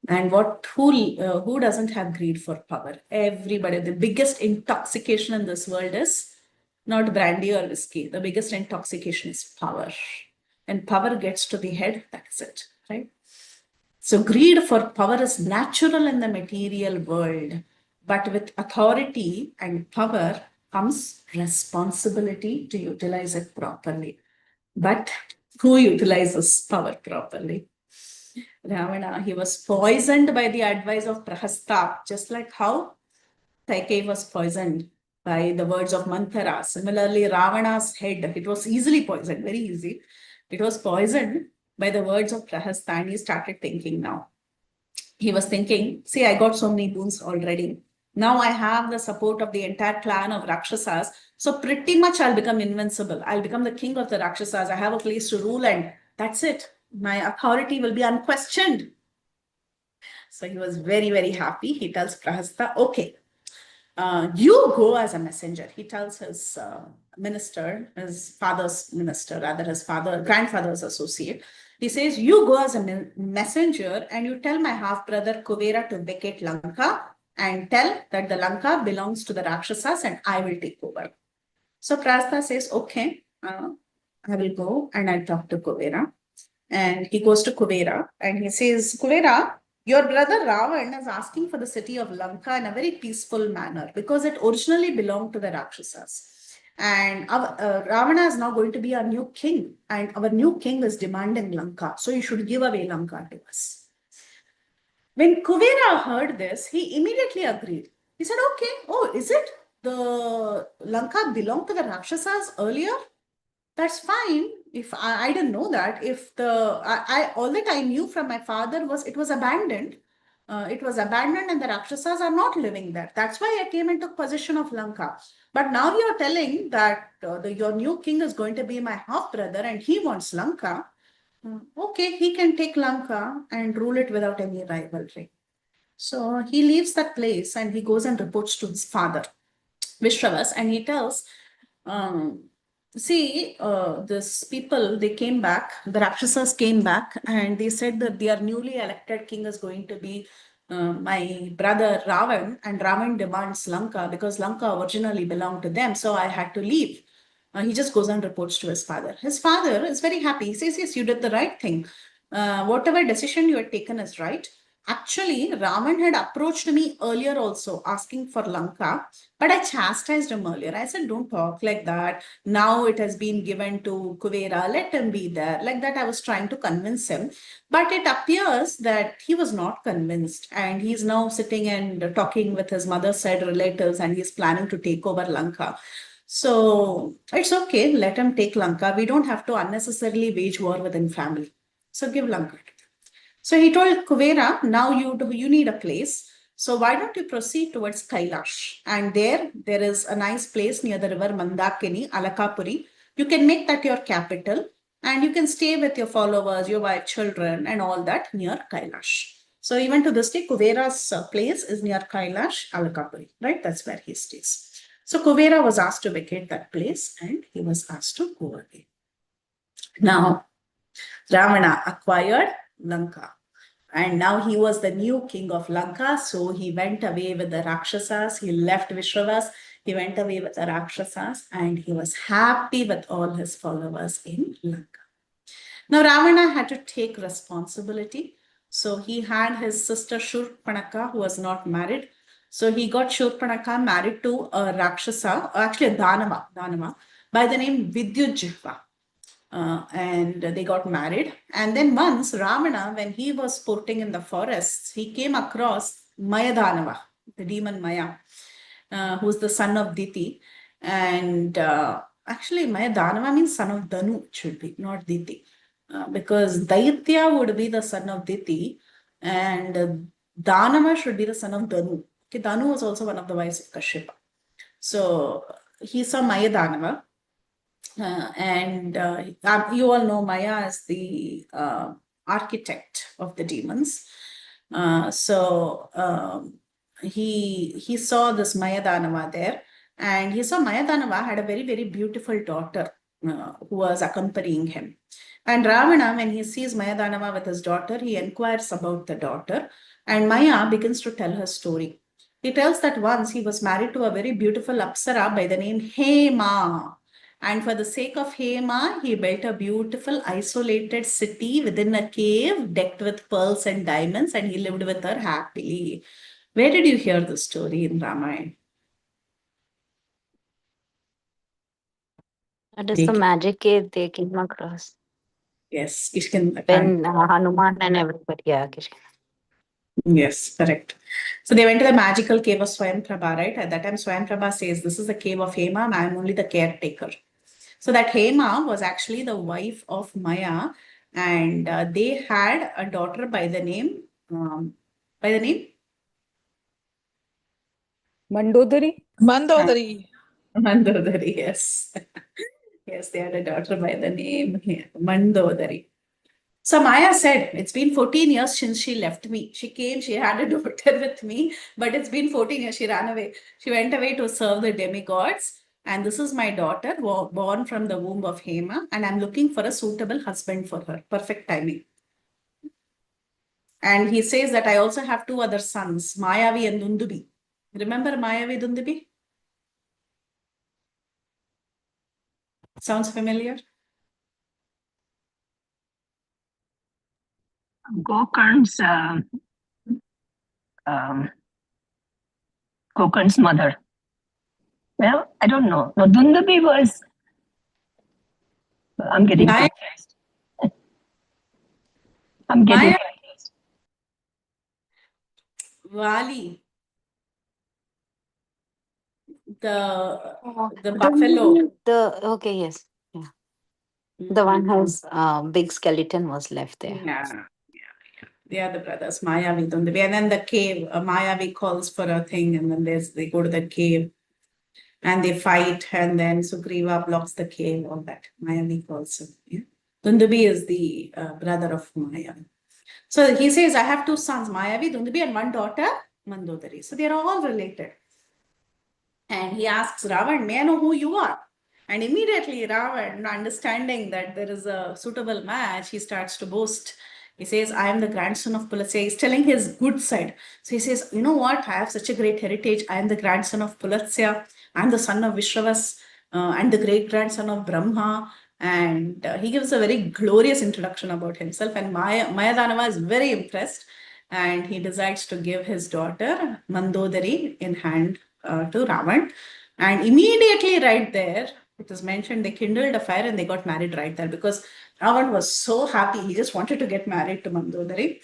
And who doesn't have greed for power? Everybody. The biggest intoxication in this world is not brandy or whiskey. The biggest intoxication is power. And power gets to the head, that's it, right? So, greed for power is natural in the material world, but with authority and power comes responsibility to utilize it properly. But who utilizes power properly? Ravana, he was poisoned by the advice of Prahasta, just like how Kaikeyi was poisoned by the words of Manthara. Similarly, Ravana's head, it was easily poisoned, very easy. It was poisoned by the words of Prahasta, and he started thinking now. He was thinking, see, I got so many boons already. Now I have the support of the entire clan of Rakshasas. So pretty much I'll become invincible. I'll become the king of the Rakshasas. I have a place to rule, and that's it. My authority will be unquestioned. So he was very, very happy. He tells Prahasta, okay, you go as a messenger. He tells his minister, his father's minister, rather his grandfather's associate. He says, you go as a messenger and you tell my half-brother Kuvera to vacate Lanka and tell that the Lanka belongs to the Rakshasas and I will take over. So Prastha says, okay, I will go and I'll talk to Kuvera. And he goes to Kuvera and he says, Kuvera, your brother Ravan is asking for the city of Lanka in a very peaceful manner because it originally belonged to the Rakshasas. And Ravana is now going to be our new king, and our new king is demanding Lanka. So you should give away Lanka to us. When Kuvera heard this, he immediately agreed. He said, okay, oh, is it? The Lanka belonged to the Rakshasas earlier? That's fine. If I didn't know that, if I all that I knew from my father was it was abandoned. It was abandoned and the Rakshasas are not living there. That's why I came and took possession of Lanka. But now you're telling that your new king is going to be my half brother and he wants Lanka. Okay, he can take Lanka and rule it without any rivalry. So he leaves that place and he goes and reports to his father, Vishravas, and he tells, see, this people, they came back, the Rakshasas came back, and they said that their newly elected king is going to be my brother Ravan, and Ravan demands Lanka because Lanka originally belonged to them, so I had to leave. He just goes and reports to his father. His father is very happy. He says, yes, you did the right thing. Whatever decision you had taken is right. Actually, Raman had approached me earlier also asking for Lanka, but I chastised him earlier. I said, don't talk like that. Now it has been given to Kuvera. Let him be there. Like that, I was trying to convince him. But it appears that he was not convinced. And he's now sitting and talking with his mother's side relatives and he's planning to take over Lanka. So it's okay. Let him take Lanka. We don't have to unnecessarily wage war within family. So give Lanka. So he told Kuvera, now you need a place. So why don't you proceed towards Kailash? And there is a nice place near the river Mandakini, Alakapuri. You can make that your capital. and you can stay with your followers, your wife, children, and all that near Kailash. So even to this day, Kuvera's place is near Kailash, Alakapuri, right? That's where he stays. So Kuvera was asked to vacate that place and he was asked to go away. Now, Ravana acquired Lanka. And now he was the new king of Lanka. So he went away with the Rakshasas. He left Vishravas. He went away with the Rakshasas and he was happy with all his followers in Lanka. Now Ravana had to take responsibility. So he had his sister Shurpanaka, who was not married. So he got Shurpanaka married to a Rakshasa, actually a Danava, by the name Vidyujjihva. And they got married. And then once Ravana, when he was sporting in the forests, he came across Mayadanava, the demon Maya, who's the son of Diti. And actually, Mayadanava means son of Danu, it should be, not Diti. Because Daitya would be the son of Diti, and Danava should be the son of Danu. Okay, Danu was also one of the wives of Kashyapa. So he saw Mayadanava. And you all know Maya as the architect of the demons. So he saw this Mayadanava there, and he saw Mayadanava had a very, very beautiful daughter who was accompanying him. And Ravana, when he sees Mayadanava with his daughter, he inquires about the daughter, and Maya begins to tell her story. He tells that once he was married to a very beautiful Apsara by the name Hema. And for the sake of Hema, he built a beautiful isolated city within a cave decked with pearls and diamonds, and he lived with her happily. Where did you hear the story in Ramayana? That is the magic cave they came across. Yes, Kishkinda. When Hanuman and everybody, yeah, Kishkinda. Yes, correct. So they went to the magical cave of Swayamprabha, right? At that time, Swayamprabha says, "This is the cave of Hema, and I am only the caretaker." So that Hema was actually the wife of Maya, and they had a daughter by the name Mandodari? Mandodari. Mandodari, yes. Yes, they had a daughter by the name Mandodari. So Maya said, "It's been 14 years since she left me. She came, she had a daughter with me, but it's been 14 years. She ran away. She went away to serve the demigods. And this is my daughter, born from the womb of Hema, and I'm looking for a suitable husband for her. Perfect timing." And he says that I also have two other sons, Mayavi and Dundubi. Remember Mayavi, Dundubi? Sounds familiar? Gokarn's Gokarn's mother. Well, I don't know. No, Dundabi was. I'm getting Maya- confused. I'm getting Maya- confused. Vali. The buffalo. Okay, yes. Yeah. The one whose big skeleton was left there. Yeah. They are the brothers, Mayavi, Dundavi. And then the cave, Mayavi calls for a thing, and then they go to the cave and they fight, and then Sugriva blocks the cave, all that. Mayavi calls him. Yeah? Dundabi is the brother of Mayavi. So he says, I have two sons, Mayavi, Dundabi, and one daughter, Mandodari. So they are all related. And he asks Ravan, "May I know who you are?" And immediately Ravan, understanding that there is a suitable match, he starts to boast. He says, "I am the grandson of Pulatsya." He's telling his good side. So he says, "You know what? I have such a great heritage. I am the grandson of Pulatsya. I'm the son of Vishravas. I'm the great grandson of Brahma." And he gives a very glorious introduction about himself. And Mayadanava is very impressed. And he decides to give his daughter Mandodari in hand to Ravan. And immediately right there, it is mentioned they kindled a fire and they got married right there, because Ravan was so happy. He just wanted to get married to Mandodari.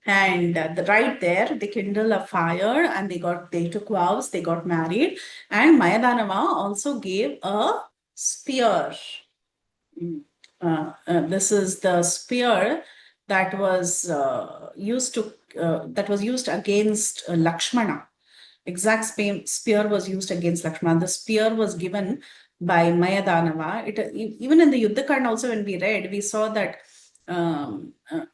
And right there, they kindled a fire and they took vows, they got married. And Mayadanava also gave a spear. This is the spear that was used against Lakshmana. Exact spear was used against Lakshmana. The spear was given by Mayadanava. Even in the Yuddhakand also when we read, we saw that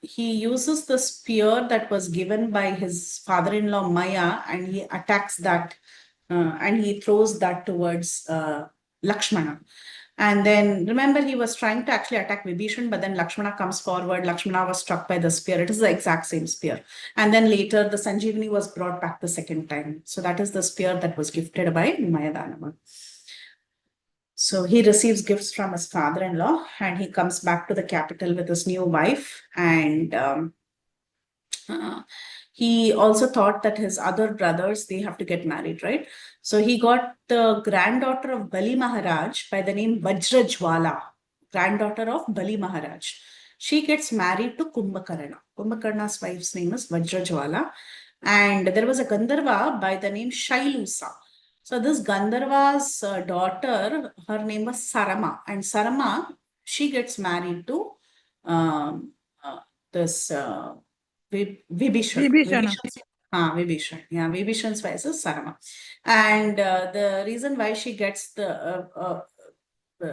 he uses the spear that was given by his father-in-law Maya, and he attacks that and he throws that towards Lakshmana. And then remember, he was trying to actually attack Vibhishan, but then Lakshmana comes forward. Lakshmana was struck by the spear. It is the exact same spear. And then later, the Sanjeevani was brought back the second time. So that is the spear that was gifted by Mayadanava. So he receives gifts from his father-in-law, and he comes back to the capital with his new wife. And he also thought that his other brothers, they have to get married, right? So he got the granddaughter of Bali Maharaj by the name Vajrajwala, granddaughter of Bali Maharaj. She gets married to Kumbhakarna. Kumbhakarna's wife's name is Vajrajwala. And there was a Gandharva by the name Shailusa. So this Gandharva's daughter, her name was Sarama. And Sarama, she gets married to this Vibhishan. Vibhishana. Vibhishan. Yeah, Vibhishan's wife is Sarama. And the reason why she gets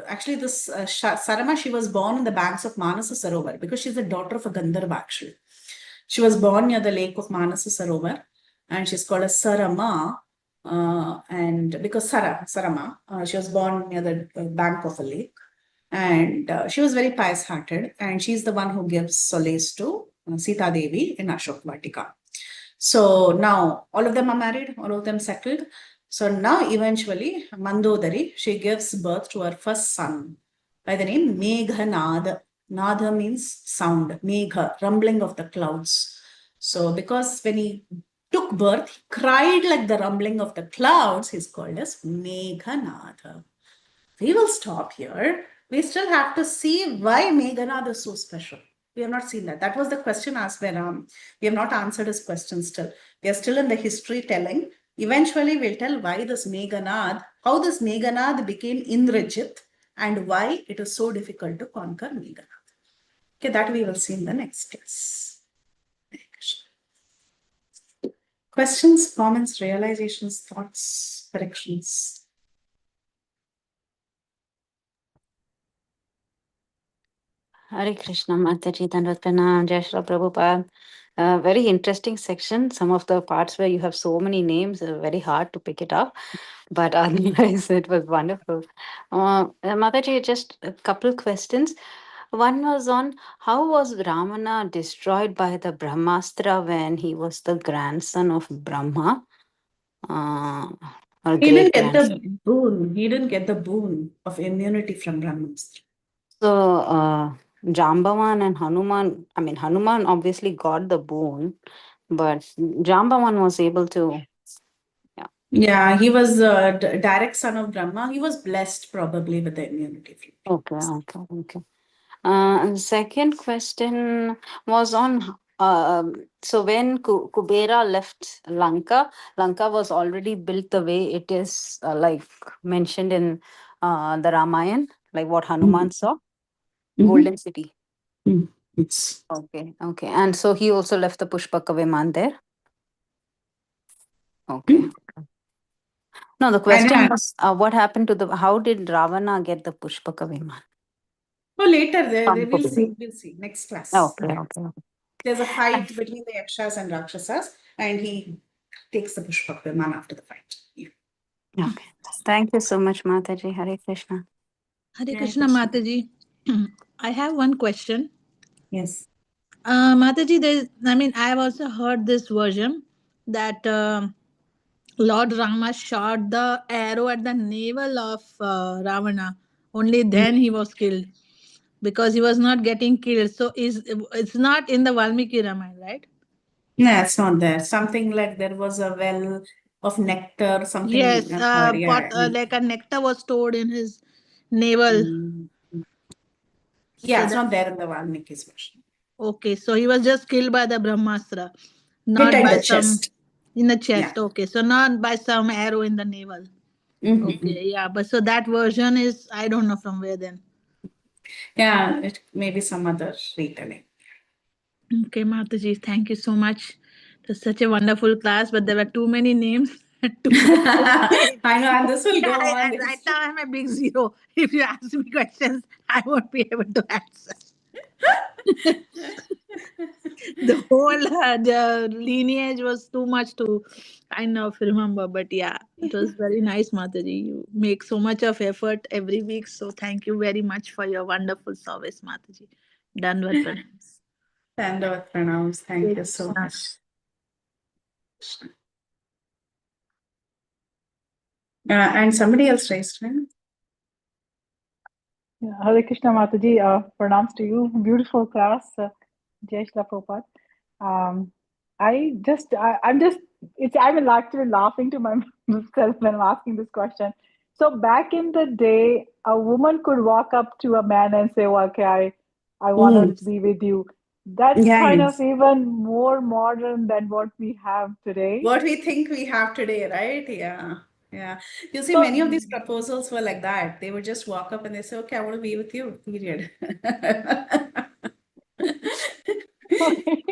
actually this Sarama, she was born in the banks of Manasa Sarovar because she's the daughter of a Gandharva actually. She was born near the lake of Manasa Sarovar, and she's called as Sarama. And because Sarama, she was born near the bank of a lake, and she was very pious-hearted, and she's the one who gives solace to Sita Devi in Ashok Vatika. So now all of them are married, all of them settled. So now eventually Mandodari, she gives birth to her first son by the name Meghanad. Nada means sound, Megha, rumbling of the clouds. So because when he took birth, he cried like the rumbling of the clouds, he's called as Meghanada. We will stop here. We still have to see why Meghanad is so special. We have not seen that. That was the question asked by Ram. We have not answered his question still. We are still in the history telling. Eventually, we'll tell why this Meghanad, how this Meghanad became Indrajit, and why it is so difficult to conquer Meghanad. Okay, that we will see in the next class. Questions, comments, realizations, thoughts, corrections? Hare Krishna, Mataji, Dandavat Pranam, Jai Shri Prabhupada. Very interesting section. Some of the parts where you have so many names are very hard to pick it up, but otherwise it was wonderful. Mataji, just a couple questions. One was on how was Ramana destroyed by the Brahmastra when he was the grandson of Brahma? Or He didn't great get grandson. the boon. He didn't get the boon of immunity from Brahmastra. So, Jambavan and Hanuman, I mean, Hanuman obviously got the boon, but Jambavan was able to. Yeah, he was a direct son of Brahma. He was blessed probably with the immunity from Okay. And the second question was on. So when Kubera left Lanka, Lanka was already built the way it is, like mentioned in the Ramayana, like what Hanuman saw, Golden City. Yes. Okay. And so he also left the Pushpaka Viman there. Okay. No, the question was what happened to how did Ravana get the Pushpaka Viman? Oh, later we'll see. We'll see next class. Okay. There's a fight between the Yakshas and Rakshasas, and he takes the Pushpak Viman after the fight. Yeah. Okay. Thank you so much, Mataji. Hare Krishna. Hare Krishna, Mataji. I have one question. Yes. Mataji, I have also heard this version that Lord Rama shot the arrow at the navel of Ravana. Only then he was killed because he was not getting killed. So it's not in the Valmiki Ramayana, right? No, it's not there. Something like there was a well of nectar, something. Yes, like a nectar was stored in his navel. Yeah, So it's not there in the Valmiki's version. Okay, so he was just killed by the Brahmastra, not Hit in by the chest. in the chest. Yeah. Okay, so not by some arrow in the navel. Okay, yeah, but so that version is, I don't know from where then. Yeah, it may be some other retelling. Okay, Mataji, thank you so much. It was such a wonderful class, but there were too many names. I know, and this will go on. Right now, I'm a big zero. If you ask me questions, I won't be able to answer. The whole the lineage was too much to kind of remember. But yeah, it was very nice, Mataji. You make so much of effort every week. So thank you very much for your wonderful service, Mataji. Danvat pranams. Dandavat pranams. Thank Jai you so Krishna. much. And somebody else raised hand. Yeah, Hare Krishna Mataji, pranams to you. Beautiful class. Jai Shri Prabhupada. I'm just, I'm actually laughing to myself when I'm asking this question. So back in the day, a woman could walk up to a man and say, well, okay, I want to be with you. That's kind of Yes. even more modern than what we have today. What we think we have today, right? Yeah. Yeah. You see, So, many of these proposals were like that. They would just walk up and they say, okay, I want to be with you, period. okay.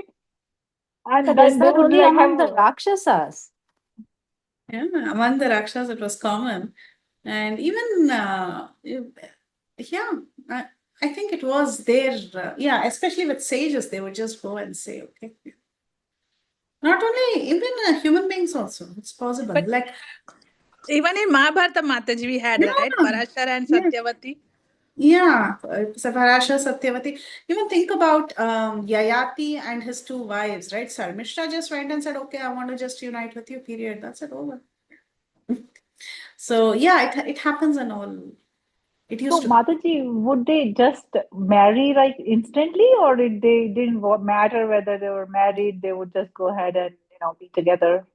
And Was then they that would only like among have, the Rakshasas? Yeah, among the Rakshas, it was common. And even, yeah, I think it was there. Yeah, especially with sages, they would just go and say, okay. Not only, even human beings also, it's possible. But Like, even in Mahabharata, Mataji, we had, right? yeah, Parashara and yeah. Satyavati. Yeah, Savarasha, Satyavati. Even think about Yayati and his two wives, right? Sarmishra just went and said, okay, I want to just unite with you, period. That's it, over. So, yeah, it happens and all. It used so to happen. Mataji, would they just marry like instantly, or didn't matter whether they were married, they would just go ahead and be together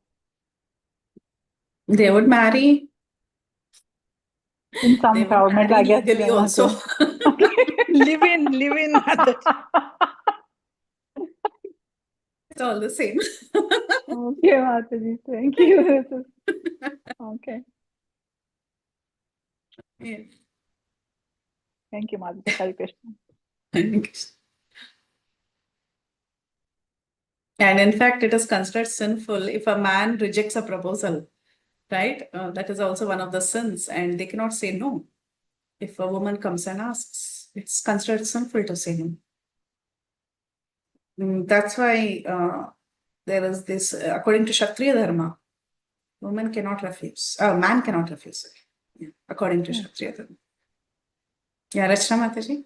They would marry, in they some would government, marry I guess. legally also. Okay. Okay. Live in, Mataji. It's all the same. Okay, Mataji, thank you. Okay. Yeah. Thank you, Mataji. Hare Krishna. And in fact, it is considered sinful if a man rejects a proposal, right? That is also one of the sins, and they cannot say no. If a woman comes and asks, it's considered sinful to say no. That's why there is this, according to Kshatriya Dharma, woman cannot refuse, man cannot refuse, according to Kshatriya Dharma. Yeah, Rachna Mataji?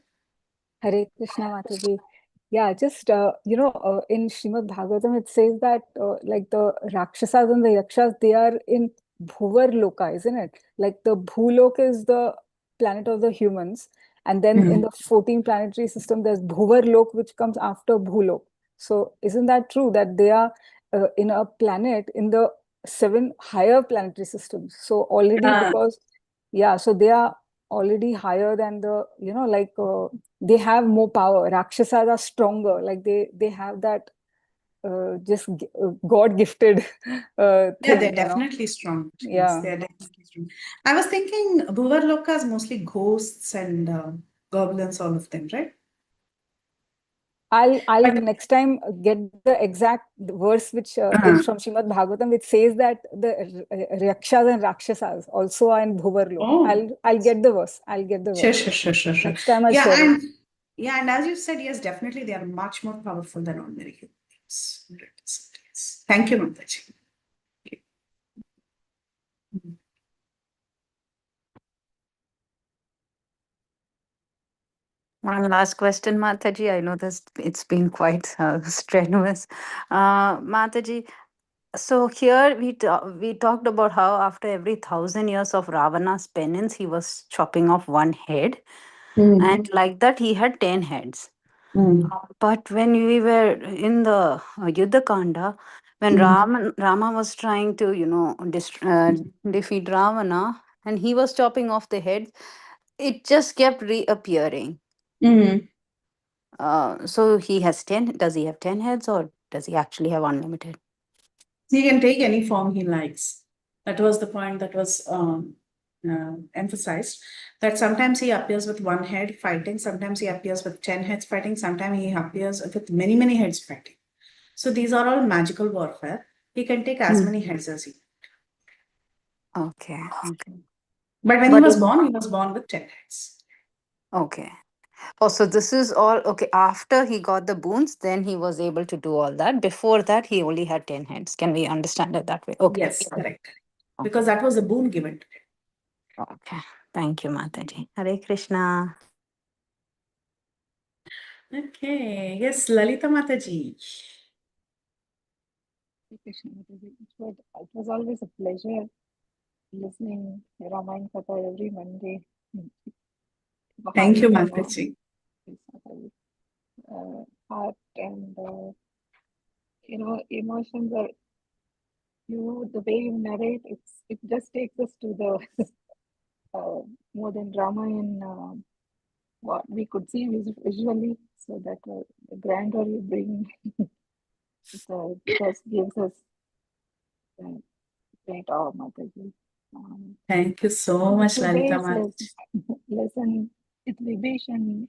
Hare Krishna Mataji. Yeah, just in Srimad Bhagavatam it says that like the Rakshasas and the Yakshas, they are in Bhuvar Loka, isn't it? Like the Bhulok is the planet of the humans, and then in the 14 planetary system there's Bhuvar Lok, which comes after Bhulok. So isn't that true that they are in a planet in the 7 higher planetary systems? So already because so they are already higher than the they have more power. Rakshasas are stronger, like they have that God gifted Yeah, thing, they're definitely strong. Yes, Yeah. they're definitely strong. I was thinking Bhuvar Loka is mostly ghosts and goblins, all of them, right? I'll But next time get the exact verse which is from Srimad Bhagavatam, which says that the Yakshas and Rakshasas also are in Bhuvar Lok. oh, I'll get the verse. I'll get the sure, verse. sure, sure, sure, sure. Next time I'll Yeah, share it. and as you said, yes, definitely they are much more powerful than ordinary human beings. 100%, yes. Thank you, Mataji. One last question, Mataji. I know this it's been quite strenuous. Mataji, so here we talked about how after every 1,000 years of Ravana's penance, he was chopping off one head, and like that he had 10 heads. But when we were in the Yuddha Kanda, when Rama was trying to, defeat Ravana, and he was chopping off the heads, it just kept reappearing. So he has 10. Does he have 10 heads, or does he actually have unlimited? He can take any form he likes. That was the point that was emphasized. That sometimes he appears with one head fighting, sometimes he appears with 10 heads fighting, sometimes he appears with many, many heads fighting. So these are all magical warfare. He can take as many heads as he. Okay. Okay. But when he was born with 10 heads. Okay. Oh, so this is all okay. After he got the boons, then he was able to do all that. Before that, he only had 10 heads. Can we understand it that way? Okay. Yes, correct. Because that was a boon given to him. Okay. Thank you, Mataji. Hare Krishna. Okay. Yes, Lalita Mataji. Krishna Mataji. It was always a pleasure listening to Ramayana Katha every Monday. Thank you, Mataji. Heart and emotions are the way you narrate. It just takes us to the more than Ramayana. What we could see visually, so that the grandeur you bring, it just gives us great awe, Mataji. Thank you so much, Lalita Today's Mataji. lesson, it's Vibhishan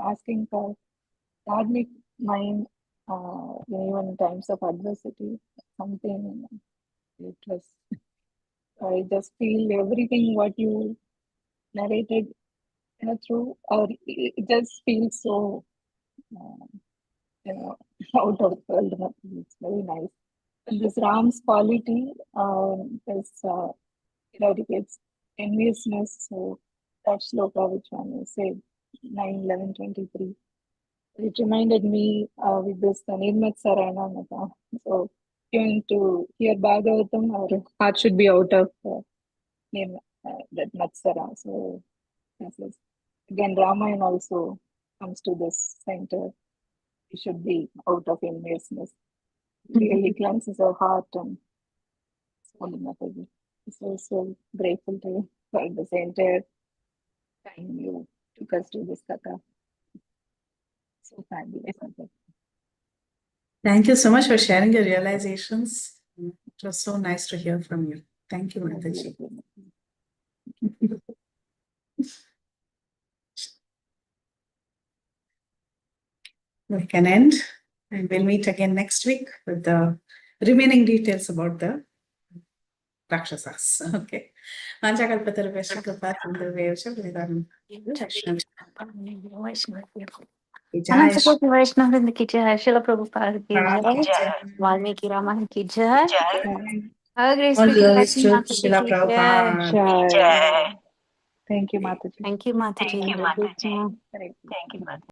asking for dharmic mind, even in times of adversity, something it was. I just feel everything what you narrated through, or it just feels so, out of the world. It's very nice. And this Ram's quality eradicates enviousness. So that shloka, which one you said, 9:11:23. It reminded me with this Nirmat Sarana Mata. So going to hear Bhagavatam, our heart should be out of that Matsara. So this is again Ramayana also comes to this center. We should be out of enviousness. Really cleanses our heart and soul. Mataji. So grateful to you for this entire time you took us to this katha. So fabulous. Mataji. Thank you so much for sharing your realizations. It was so nice to hear from you. Thank you, Mataji. We can end, and we'll meet again next week with the remaining details about the Rakshasas. Okay. Vanchakalpatarubhyascha kripasindhubhyascha Vedam. Jai Shri Anantapurti Vaishnav ki jai, Srila Prabhupada ki Ram ki jai, jai. Valmiki Ramayana ki jai. Hare Grace All Preethi glories to Mataji Srila ki jai. Prabhupada. Jai. Thank you, Mataji. Thank you, Mataji. Hare Krishna. Thank you, Mataji.